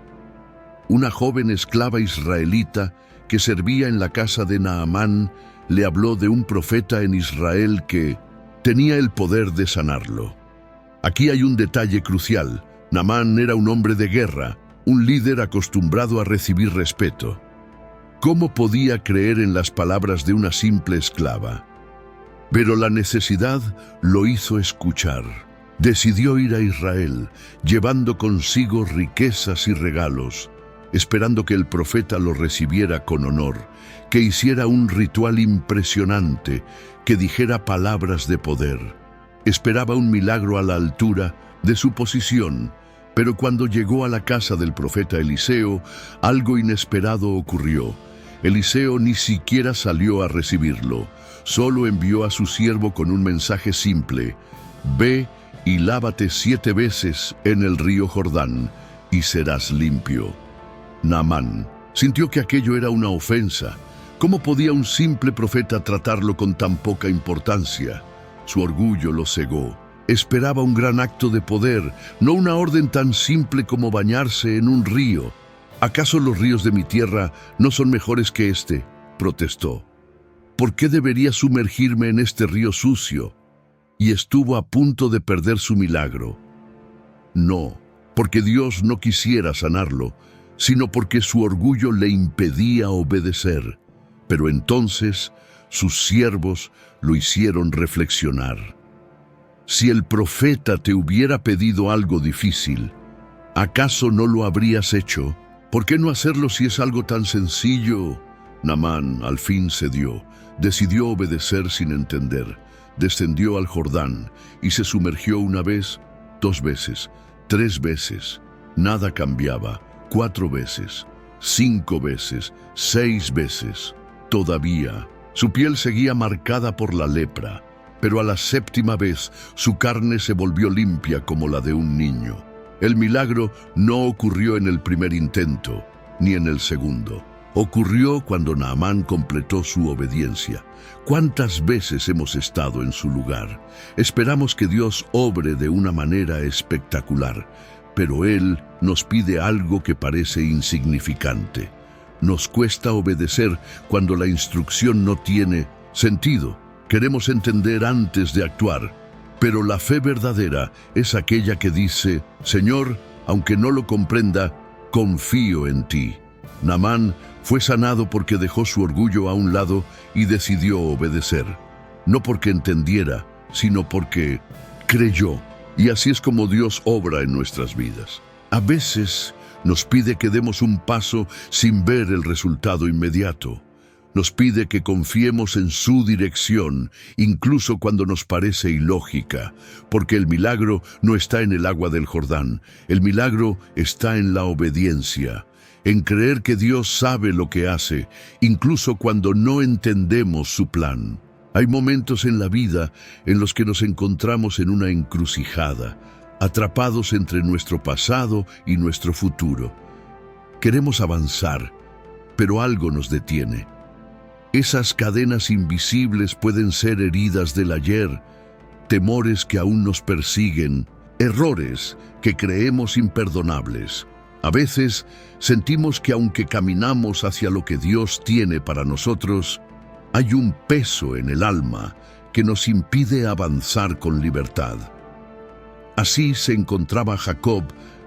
Una joven esclava israelita que servía en la casa de Naamán le habló de un profeta en Israel que tenía el poder de sanarlo. Aquí hay un detalle crucial. Naamán era un hombre de guerra, un líder acostumbrado a recibir respeto. ¿Cómo podía creer en las palabras de una simple esclava? Pero la necesidad lo hizo escuchar. Decidió ir a Israel, llevando consigo riquezas y regalos, esperando que el profeta lo recibiera con honor, que hiciera un ritual impresionante, que dijera palabras de poder. Esperaba un milagro a la altura de su posición, pero cuando llegó a la casa del profeta Eliseo, algo inesperado ocurrió. Eliseo ni siquiera salió a recibirlo, solo envió a su siervo con un mensaje simple: «Ve y lávate 7 veces en el río Jordán, y serás limpio». Naamán sintió que aquello era una ofensa. ¿Cómo podía un simple profeta tratarlo con tan poca importancia? Su orgullo lo cegó. Esperaba un gran acto de poder, no una orden tan simple como bañarse en un río. ¿Acaso los ríos de mi tierra no son mejores que este?, protestó. ¿Por qué debería sumergirme en este río sucio? Y estuvo a punto de perder su milagro. No, porque Dios no quisiera sanarlo, sino porque su orgullo le impedía obedecer. Pero entonces sus siervos lo hicieron reflexionar. Si el profeta te hubiera pedido algo difícil, ¿acaso no lo habrías hecho? ¿Por qué no hacerlo si es algo tan sencillo? Naamán al fin cedió, decidió obedecer sin entender. Descendió al Jordán y se sumergió 1 vez, 2 veces, 3 veces. Nada cambiaba. 4 veces, 5 veces, 6 veces. Todavía, su piel seguía marcada por la lepra, pero a la 7ª vez su carne se volvió limpia como la de un niño. El milagro no ocurrió en el primer intento, ni en el segundo. Ocurrió cuando Naamán completó su obediencia. ¿Cuántas veces hemos estado en su lugar? Esperamos que Dios obre de una manera espectacular, pero Él nos pide algo que parece insignificante. Nos cuesta obedecer cuando la instrucción no tiene sentido. Queremos entender antes de actuar, pero la fe verdadera es aquella que dice: «Señor, aunque no lo comprenda, confío en ti». Naamán fue sanado porque dejó su orgullo a un lado y decidió obedecer. No porque entendiera, sino porque creyó. Y así es como Dios obra en nuestras vidas. A veces nos pide que demos un paso sin ver el resultado inmediato. Nos pide que confiemos en su dirección, incluso cuando nos parece ilógica, porque el milagro no está en el agua del Jordán. El milagro está en la obediencia, en creer que Dios sabe lo que hace, incluso cuando no entendemos su plan. Hay momentos en la vida en los que nos encontramos en una encrucijada, atrapados entre nuestro pasado y nuestro futuro. Queremos avanzar, pero algo nos detiene. Esas cadenas invisibles pueden ser heridas del ayer, temores que aún nos persiguen, errores que creemos imperdonables. A veces sentimos que aunque caminamos hacia lo que Dios tiene para nosotros, hay un peso en el alma que nos impide avanzar con libertad. Así se encontraba Jacob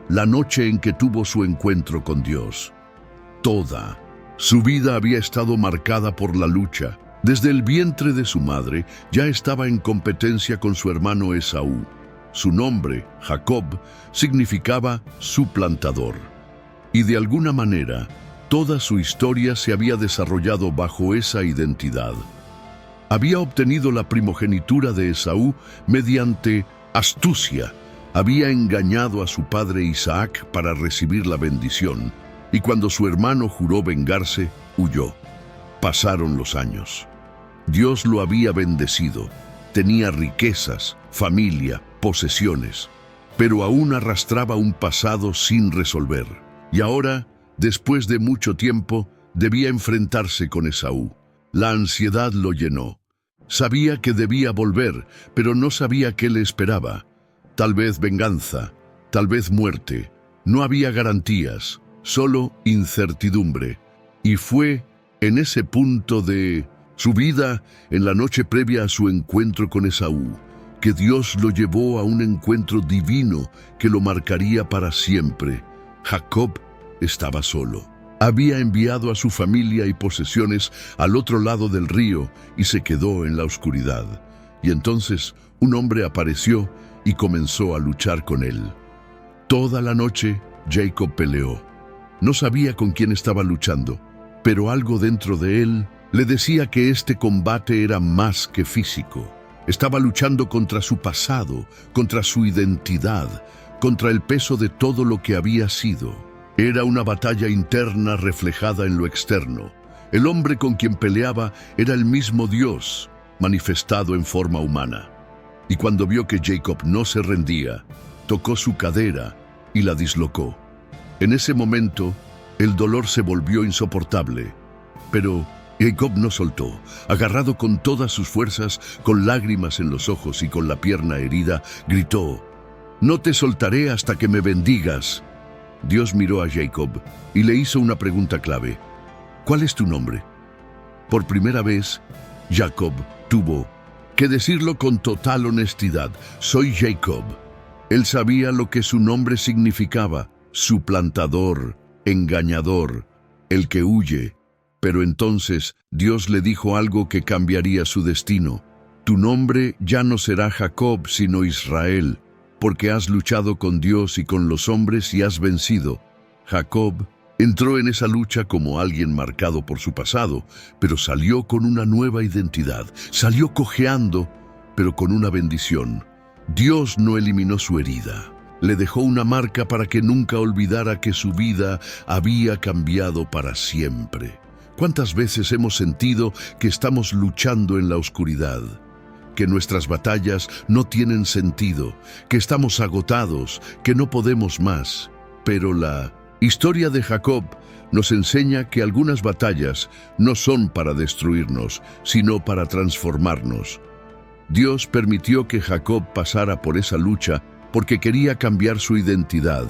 la noche en que tuvo su encuentro con Dios. Toda su vida había estado marcada por la lucha. Desde el vientre de su madre ya estaba en competencia con su hermano Esaú. Su nombre, Jacob, significaba suplantador. Y de alguna manera, toda su historia se había desarrollado bajo esa identidad. Había obtenido la primogenitura de Esaú mediante astucia. Había engañado a su padre Isaac para recibir la bendición, y cuando su hermano juró vengarse, huyó. Pasaron los años. Dios lo había bendecido. Tenía riquezas, familia, posesiones, pero aún arrastraba un pasado sin resolver. Y ahora, después de mucho tiempo, debía enfrentarse con Esaú. La ansiedad lo llenó. Sabía que debía volver, pero no sabía qué le esperaba. Tal vez venganza, tal vez muerte. No había garantías, solo incertidumbre. Y fue en ese punto de su vida, en la noche previa a su encuentro con Esaú, que Dios lo llevó a un encuentro divino que lo marcaría para siempre. Jacob estaba solo. Había enviado a su familia y posesiones al otro lado del río y se quedó en la oscuridad. Y entonces un hombre apareció y comenzó a luchar con él. Toda la noche Jacob peleó. No sabía con quién estaba luchando, pero algo dentro de él le decía que este combate era más que físico. Estaba luchando contra su pasado, contra su identidad, contra el peso de todo lo que había sido. Era una batalla interna reflejada en lo externo. El hombre con quien peleaba era el mismo Dios, manifestado en forma humana. Y cuando vio que Jacob no se rendía, tocó su cadera y la dislocó. En ese momento, el dolor se volvió insoportable, pero Jacob no soltó. Agarrado con todas sus fuerzas, con lágrimas en los ojos y con la pierna herida, gritó: «No te soltaré hasta que me bendigas». Dios miró a Jacob y le hizo una pregunta clave: «¿Cuál es tu nombre?». Por primera vez, Jacob tuvo que decirlo con total honestidad: «Soy Jacob». Él sabía lo que su nombre significaba: suplantador, engañador, el que huye. Pero entonces Dios le dijo algo que cambiaría su destino: «Tu nombre ya no será Jacob, sino Israel, porque has luchado con Dios y con los hombres y has vencido». Jacob entró en esa lucha como alguien marcado por su pasado, pero salió con una nueva identidad. Salió cojeando, pero con una bendición. Dios no eliminó su herida. Le dejó una marca para que nunca olvidara que su vida había cambiado para siempre. ¿Cuántas veces hemos sentido que estamos luchando en la oscuridad? Que nuestras batallas no tienen sentido, que estamos agotados, que no podemos más. Pero la historia de Jacob nos enseña que algunas batallas no son para destruirnos, sino para transformarnos. Dios permitió que Jacob pasara por esa lucha porque quería cambiar su identidad,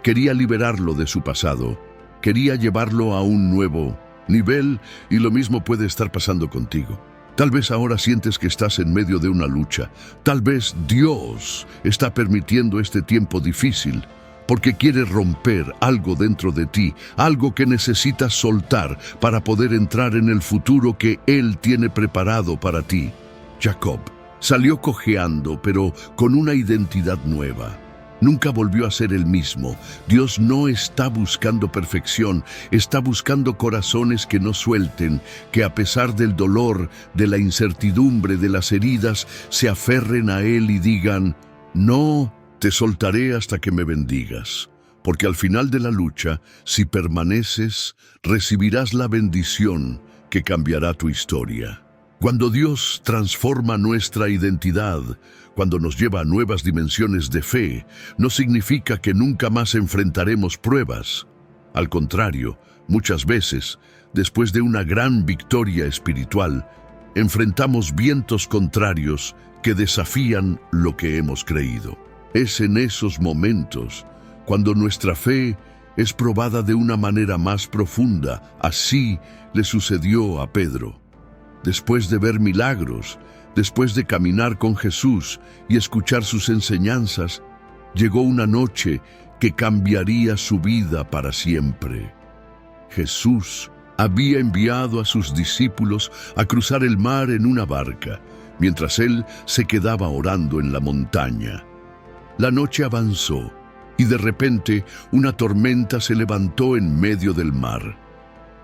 quería liberarlo de su pasado, quería llevarlo a un nuevo nivel, y lo mismo puede estar pasando contigo. Tal vez ahora sientes que estás en medio de una lucha. Tal vez Dios está permitiendo este tiempo difícil porque quiere romper algo dentro de ti, algo que necesitas soltar para poder entrar en el futuro que Él tiene preparado para ti. Jacob salió cojeando, pero con una identidad nueva. Nunca volvió a ser el mismo. Dios no está buscando perfección, está buscando corazones que no suelten, que a pesar del dolor, de la incertidumbre, de las heridas, se aferren a Él y digan: «No te soltaré hasta que me bendigas». Porque al final de la lucha, si permaneces, recibirás la bendición que cambiará tu historia. Cuando Dios transforma nuestra identidad, cuando nos lleva a nuevas dimensiones de fe, no significa que nunca más enfrentaremos pruebas. Al contrario, muchas veces, después de una gran victoria espiritual, enfrentamos vientos contrarios que desafían lo que hemos creído. Es en esos momentos cuando nuestra fe es probada de una manera más profunda. Así le sucedió a Pedro. Después de ver milagros, después de caminar con Jesús y escuchar sus enseñanzas, llegó una noche que cambiaría su vida para siempre. Jesús había enviado a sus discípulos a cruzar el mar en una barca, mientras él se quedaba orando en la montaña. La noche avanzó y de repente una tormenta se levantó en medio del mar.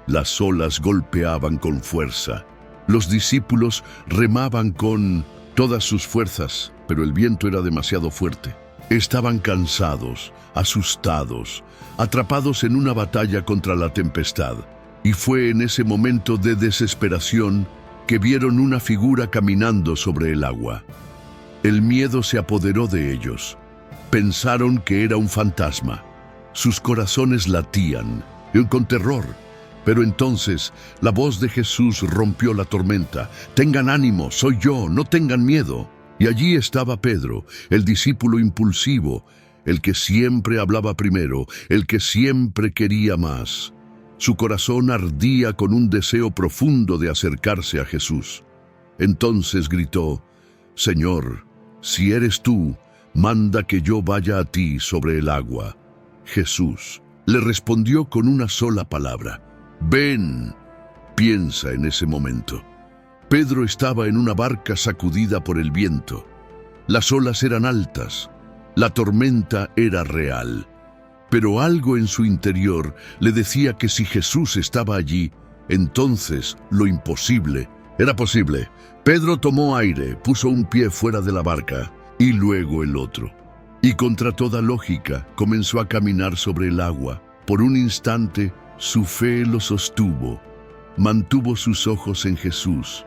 Las olas golpeaban con fuerza. Los discípulos remaban con todas sus fuerzas, pero el viento era demasiado fuerte. Estaban cansados, asustados, atrapados en una batalla contra la tempestad. Y fue en ese momento de desesperación que vieron una figura caminando sobre el agua. El miedo se apoderó de ellos. Pensaron que era un fantasma. Sus corazones latían, con terror. Pero entonces la voz de Jesús rompió la tormenta. «Tengan ánimo, soy yo, no tengan miedo». Y allí estaba Pedro, el discípulo impulsivo, el que siempre hablaba primero, el que siempre quería más. Su corazón ardía con un deseo profundo de acercarse a Jesús. Entonces gritó: «Señor, si eres tú, manda que yo vaya a ti sobre el agua. Jesús le respondió con una sola palabra: ven. Piensa en ese momento. Pedro estaba en una barca sacudida por el viento. Las olas eran altas, la tormenta era real. Pero algo en su interior le decía que si Jesús estaba allí, entonces lo imposible era posible. Pedro tomó aire, puso un pie fuera de la barca y luego el otro. Y contra toda lógica comenzó a caminar sobre el agua. Por un instante su fe lo sostuvo. Mantuvo sus ojos en Jesús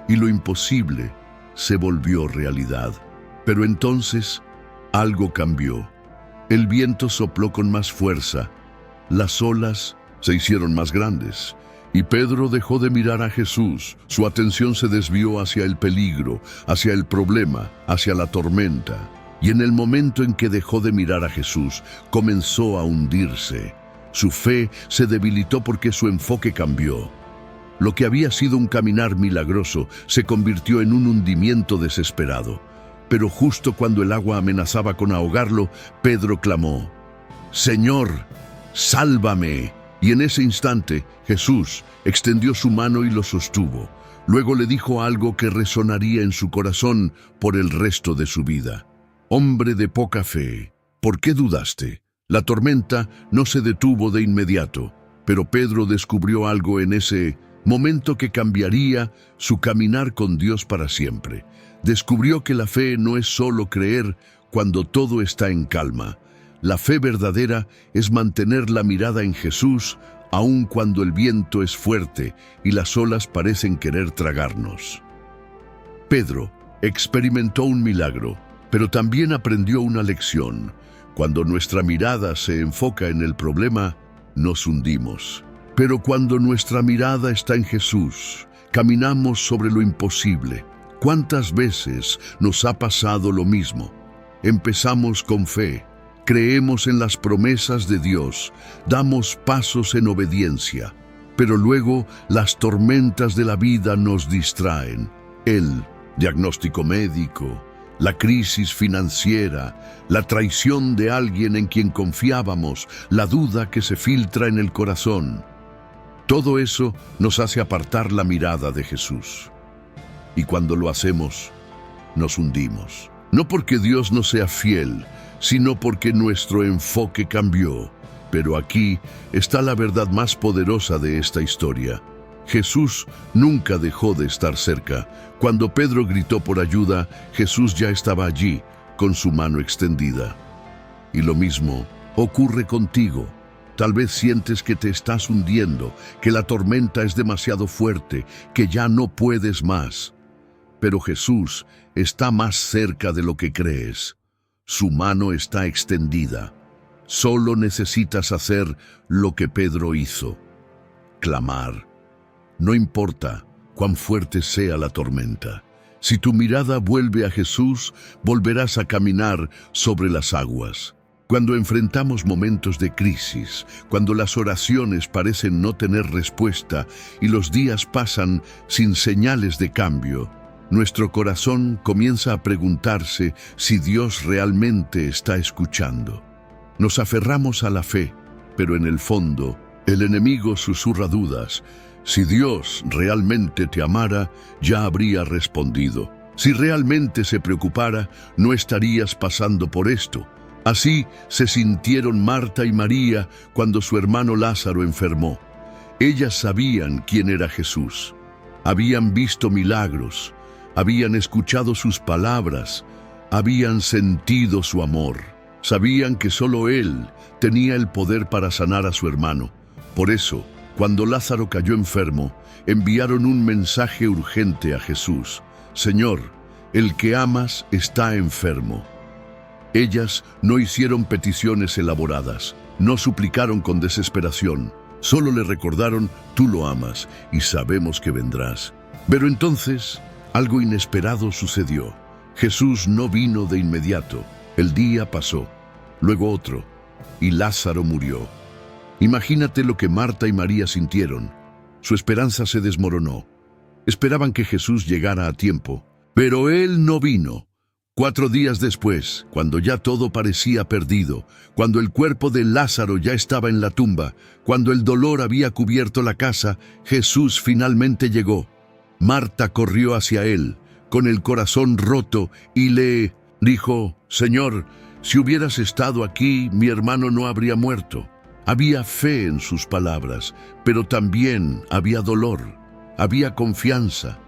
y lo imposible se volvió realidad. Pero entonces algo cambió. El viento sopló con más fuerza, las olas se hicieron más grandes y Pedro dejó de mirar a Jesús. Su atención se desvió hacia el peligro, hacia el problema, hacia la tormenta. Y en el momento en que dejó de mirar a Jesús, comenzó a hundirse. Su fe se debilitó porque su enfoque cambió. Lo que había sido un caminar milagroso se convirtió en un hundimiento desesperado. Pero justo cuando el agua amenazaba con ahogarlo, Pedro clamó: «Señor, sálvame». Y en ese instante, Jesús extendió su mano y lo sostuvo. Luego le dijo algo que resonaría en su corazón por el resto de su vida: «Hombre de poca fe, ¿por qué dudaste?». La tormenta no se detuvo de inmediato, pero Pedro descubrió algo en ese momento que cambiaría su caminar con Dios para siempre. Descubrió que la fe no es solo creer cuando todo está en calma. La fe verdadera es mantener la mirada en Jesús aun cuando el viento es fuerte y las olas parecen querer tragarnos. Pedro experimentó un milagro, pero también aprendió una lección. Cuando nuestra mirada se enfoca en el problema, nos hundimos. Pero cuando nuestra mirada está en Jesús, caminamos sobre lo imposible. ¿Cuántas veces nos ha pasado lo mismo? Empezamos con fe, creemos en las promesas de Dios, damos pasos en obediencia, pero luego las tormentas de la vida nos distraen. El diagnóstico médico, la crisis financiera, la traición de alguien en quien confiábamos, la duda que se filtra en el corazón. Todo eso nos hace apartar la mirada de Jesús. Y cuando lo hacemos, nos hundimos. No porque Dios no sea fiel, sino porque nuestro enfoque cambió. Pero aquí está la verdad más poderosa de esta historia. Jesús nunca dejó de estar cerca. Cuando Pedro gritó por ayuda, Jesús ya estaba allí, con su mano extendida. Y lo mismo ocurre contigo. Tal vez sientes que te estás hundiendo, que la tormenta es demasiado fuerte, que ya no puedes más. Pero Jesús está más cerca de lo que crees. Su mano está extendida. Solo necesitas hacer lo que Pedro hizo: clamar. No importa cuán fuerte sea la tormenta. Si tu mirada vuelve a Jesús, volverás a caminar sobre las aguas. Cuando enfrentamos momentos de crisis, cuando las oraciones parecen no tener respuesta y los días pasan sin señales de cambio, nuestro corazón comienza a preguntarse si Dios realmente está escuchando. Nos aferramos a la fe, pero en el fondo, el enemigo susurra dudas. Si Dios realmente te amara, ya habría respondido. Si realmente se preocupara, no estarías pasando por esto. Así se sintieron Marta y María cuando su hermano Lázaro enfermó. Ellas sabían quién era Jesús. Habían visto milagros, habían escuchado sus palabras, habían sentido su amor. Sabían que solo Él tenía el poder para sanar a su hermano. Por eso, cuando Lázaro cayó enfermo, enviaron un mensaje urgente a Jesús: «Señor, el que amas está enfermo». Ellas no hicieron peticiones elaboradas, no suplicaron con desesperación, solo le recordaron: «Tú lo amas y sabemos que vendrás». Pero entonces, algo inesperado sucedió. Jesús no vino de inmediato. El día pasó, luego otro, y Lázaro murió. Imagínate lo que Marta y María sintieron. Su esperanza se desmoronó. Esperaban que Jesús llegara a tiempo, pero Él no vino. 4 días después, cuando ya todo parecía perdido, cuando el cuerpo de Lázaro ya estaba en la tumba, cuando el dolor había cubierto la casa, Jesús finalmente llegó. Marta corrió hacia él, con el corazón roto, y le dijo: «Señor, si hubieras estado aquí, mi hermano no habría muerto». Había fe en sus palabras, pero también había dolor, había confianza,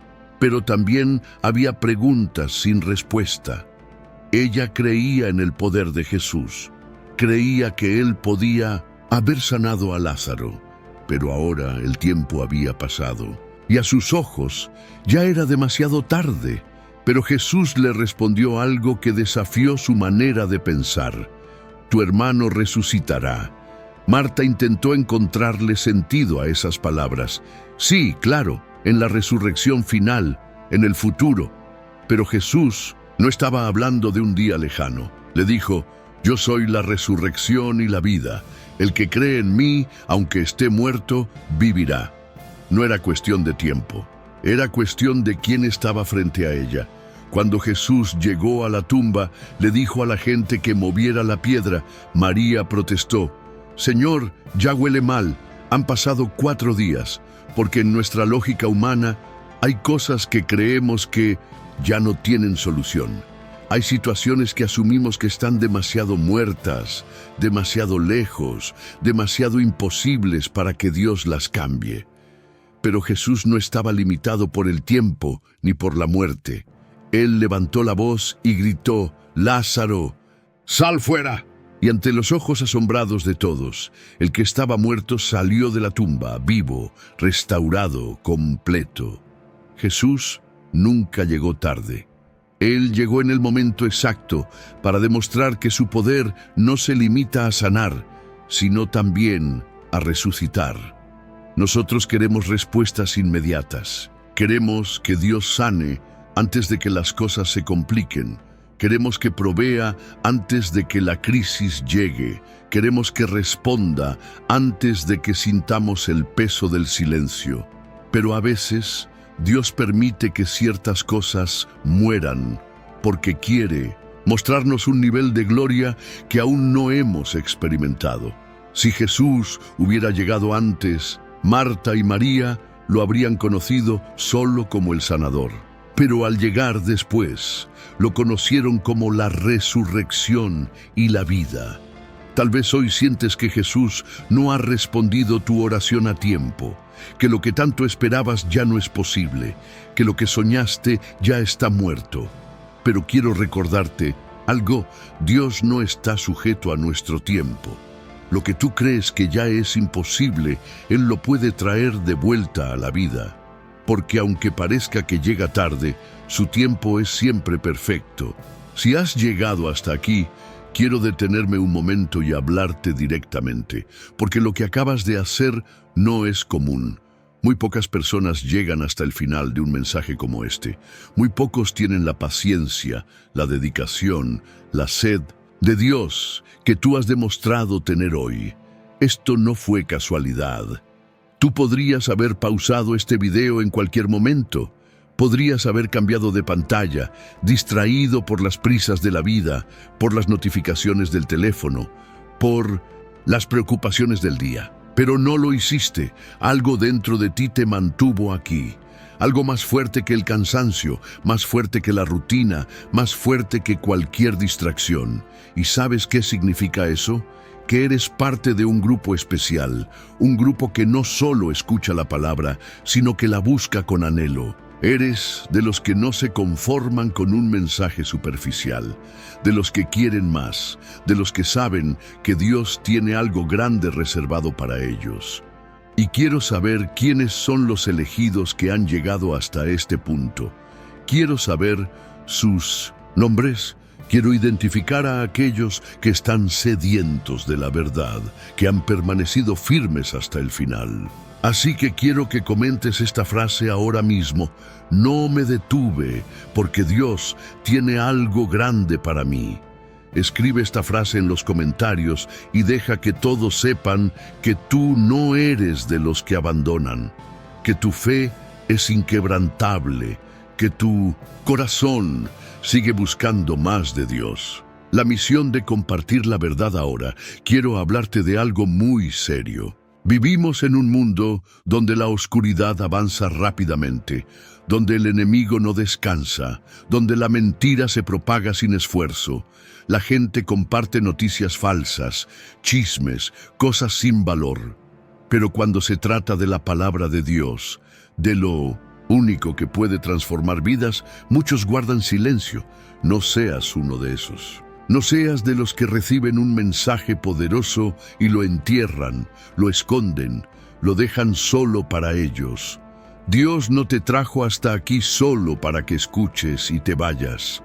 pero también había preguntas sin respuesta. Ella creía en el poder de Jesús, creía que Él podía haber sanado a Lázaro, pero ahora el tiempo había pasado, y a sus ojos ya era demasiado tarde. Pero Jesús le respondió algo que desafió su manera de pensar: «Tu hermano resucitará». Marta intentó encontrarle sentido a esas palabras. Sí, claro, en la resurrección final, en el futuro. Pero Jesús no estaba hablando de un día lejano. Le dijo: «Yo soy la resurrección y la vida. El que cree en mí, aunque esté muerto, vivirá». No era cuestión de tiempo, era cuestión de quién estaba frente a ella. Cuando Jesús llegó a la tumba, le dijo a la gente que moviera la piedra. María protestó: «Señor, ya huele mal, han pasado 4 días», porque en nuestra lógica humana hay cosas que creemos que ya no tienen solución. Hay situaciones que asumimos que están demasiado muertas, demasiado lejos, demasiado imposibles para que Dios las cambie. Pero Jesús no estaba limitado por el tiempo ni por la muerte. Él levantó la voz y gritó: «Lázaro, sal fuera». Y ante los ojos asombrados de todos, el que estaba muerto salió de la tumba, vivo, restaurado, completo. Jesús nunca llegó tarde. Él llegó en el momento exacto para demostrar que su poder no se limita a sanar, sino también a resucitar. Nosotros queremos respuestas inmediatas. Queremos que Dios sane antes de que las cosas se compliquen. Queremos que provea antes de que la crisis llegue. Queremos que responda antes de que sintamos el peso del silencio. Pero a veces Dios permite que ciertas cosas mueran porque quiere mostrarnos un nivel de gloria que aún no hemos experimentado. Si Jesús hubiera llegado antes, Marta y María lo habrían conocido solo como el sanador. Pero al llegar después, lo conocieron como la resurrección y la vida. Tal vez hoy sientes que Jesús no ha respondido tu oración a tiempo, que lo que tanto esperabas ya no es posible, que lo que soñaste ya está muerto. Pero quiero recordarte algo: Dios no está sujeto a nuestro tiempo. Lo que tú crees que ya es imposible, Él lo puede traer de vuelta a la vida. Porque aunque parezca que llega tarde, su tiempo es siempre perfecto. Si has llegado hasta aquí, quiero detenerme un momento y hablarte directamente, porque lo que acabas de hacer no es común. Muy pocas personas llegan hasta el final de un mensaje como este. Muy pocos tienen la paciencia, la dedicación, la sed de Dios que tú has demostrado tener hoy. Esto no fue casualidad. Tú podrías haber pausado este video en cualquier momento. Podrías haber cambiado de pantalla, distraído por las prisas de la vida, por las notificaciones del teléfono, por las preocupaciones del día. Pero no lo hiciste. Algo dentro de ti te mantuvo aquí. Algo más fuerte que el cansancio, más fuerte que la rutina, más fuerte que cualquier distracción. ¿Y sabes qué significa eso? Que eres parte de un grupo especial, un grupo que no solo escucha la palabra, sino que la busca con anhelo. Eres de los que no se conforman con un mensaje superficial, de los que quieren más, de los que saben que Dios tiene algo grande reservado para ellos. Y quiero saber quiénes son los elegidos que han llegado hasta este punto. Quiero saber sus nombres. Quiero identificar a aquellos que están sedientos de la verdad, que han permanecido firmes hasta el final. Así que quiero que comentes esta frase ahora mismo: no me detuve, porque Dios tiene algo grande para mí. Escribe esta frase en los comentarios y deja que todos sepan que tú no eres de los que abandonan, que tu fe es inquebrantable, que tu corazón Sigue buscando más de Dios. La misión de compartir la verdad ahora, quiero hablarte de algo muy serio. Vivimos en un mundo donde la oscuridad avanza rápidamente, donde el enemigo no descansa, donde la mentira se propaga sin esfuerzo. La gente comparte noticias falsas, chismes, cosas sin valor. Pero cuando se trata de la palabra de Dios, de lo único que puede transformar vidas, muchos guardan silencio. No seas uno de esos. No seas de los que reciben un mensaje poderoso y lo entierran, lo esconden, lo dejan solo para ellos. Dios no te trajo hasta aquí solo para que escuches y te vayas.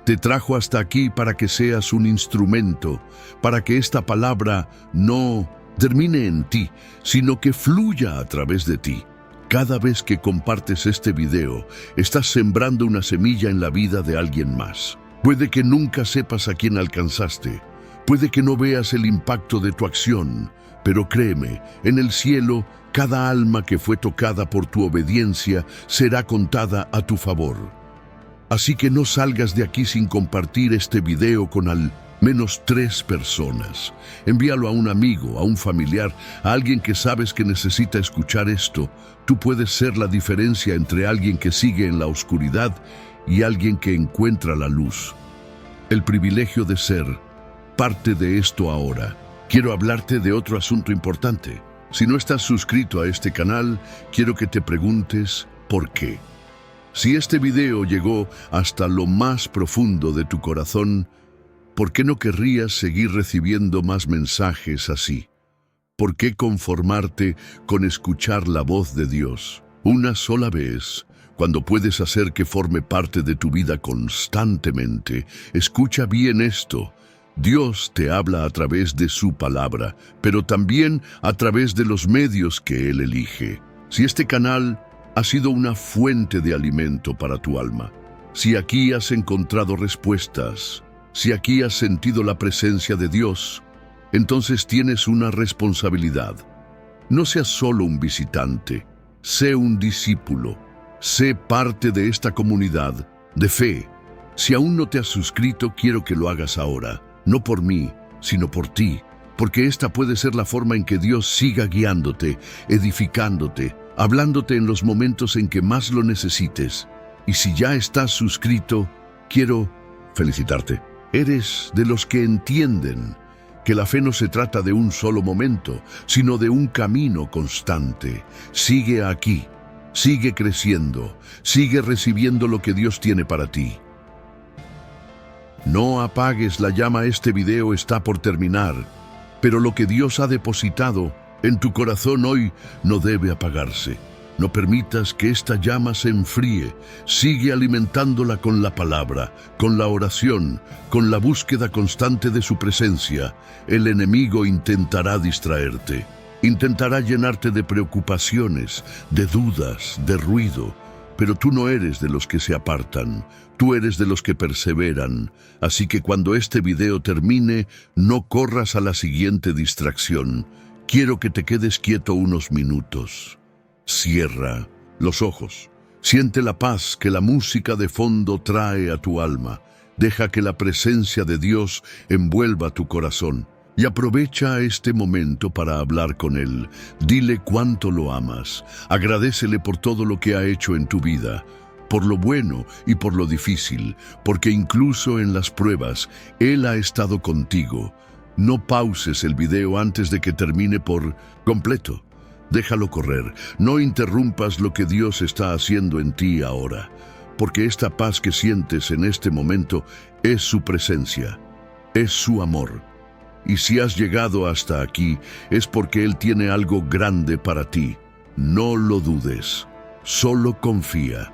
Te trajo hasta aquí para que seas un instrumento, para que esta palabra no termine en ti, sino que fluya a través de ti. Cada vez que compartes este video, estás sembrando una semilla en la vida de alguien más. Puede que nunca sepas a quién alcanzaste, puede que no veas el impacto de tu acción, pero créeme, en el cielo, cada alma que fue tocada por tu obediencia será contada a tu favor. Así que no salgas de aquí sin compartir este video con al menos 3 personas. Envíalo a un amigo, a un familiar, a alguien que sabes que necesita escuchar esto. Tú puedes ser la diferencia entre alguien que sigue en la oscuridad y alguien que encuentra la luz. El privilegio de ser parte de esto ahora. Quiero hablarte de otro asunto importante. Si no estás suscrito a este canal, quiero que te preguntes ¿por qué? Si este video llegó hasta lo más profundo de tu corazón, ¿por qué no querrías seguir recibiendo más mensajes así? ¿Por qué conformarte con escuchar la voz de Dios una sola vez, cuando puedes hacer que forme parte de tu vida constantemente? Escucha bien esto. Dios te habla a través de su palabra, pero también a través de los medios que Él elige. Si este canal ha sido una fuente de alimento para tu alma, si aquí has encontrado respuestas, si aquí has sentido la presencia de Dios, entonces tienes una responsabilidad. No seas solo un visitante, sé un discípulo. Sé parte de esta comunidad de fe. Si aún no te has suscrito, quiero que lo hagas ahora. No por mí, sino por ti. Porque esta puede ser la forma en que Dios siga guiándote, edificándote, hablándote en los momentos en que más lo necesites. Y si ya estás suscrito, quiero felicitarte. Eres de los que entienden que la fe no se trata de un solo momento, sino de un camino constante. Sigue aquí. Sigue creciendo, sigue recibiendo lo que Dios tiene para ti. No apagues la llama, este video está por terminar, pero lo que Dios ha depositado en tu corazón hoy no debe apagarse. No permitas que esta llama se enfríe. Sigue alimentándola con la palabra, con la oración, con la búsqueda constante de su presencia. El enemigo intentará distraerte. Intentará llenarte de preocupaciones, de dudas, de ruido, pero tú no eres de los que se apartan, tú eres de los que perseveran. Así que cuando este video termine, no corras a la siguiente distracción. Quiero que te quedes quieto unos minutos. Cierra los ojos. Siente la paz que la música de fondo trae a tu alma. Deja que la presencia de Dios envuelva tu corazón. Y aprovecha este momento para hablar con Él. Dile cuánto lo amas. Agradécele por todo lo que ha hecho en tu vida, por lo bueno y por lo difícil, porque incluso en las pruebas, Él ha estado contigo. No pauses el video antes de que termine por completo. Déjalo correr. No interrumpas lo que Dios está haciendo en ti ahora, porque esta paz que sientes en este momento es su presencia, es su amor. Y si has llegado hasta aquí, es porque Él tiene algo grande para ti. No lo dudes, solo confía.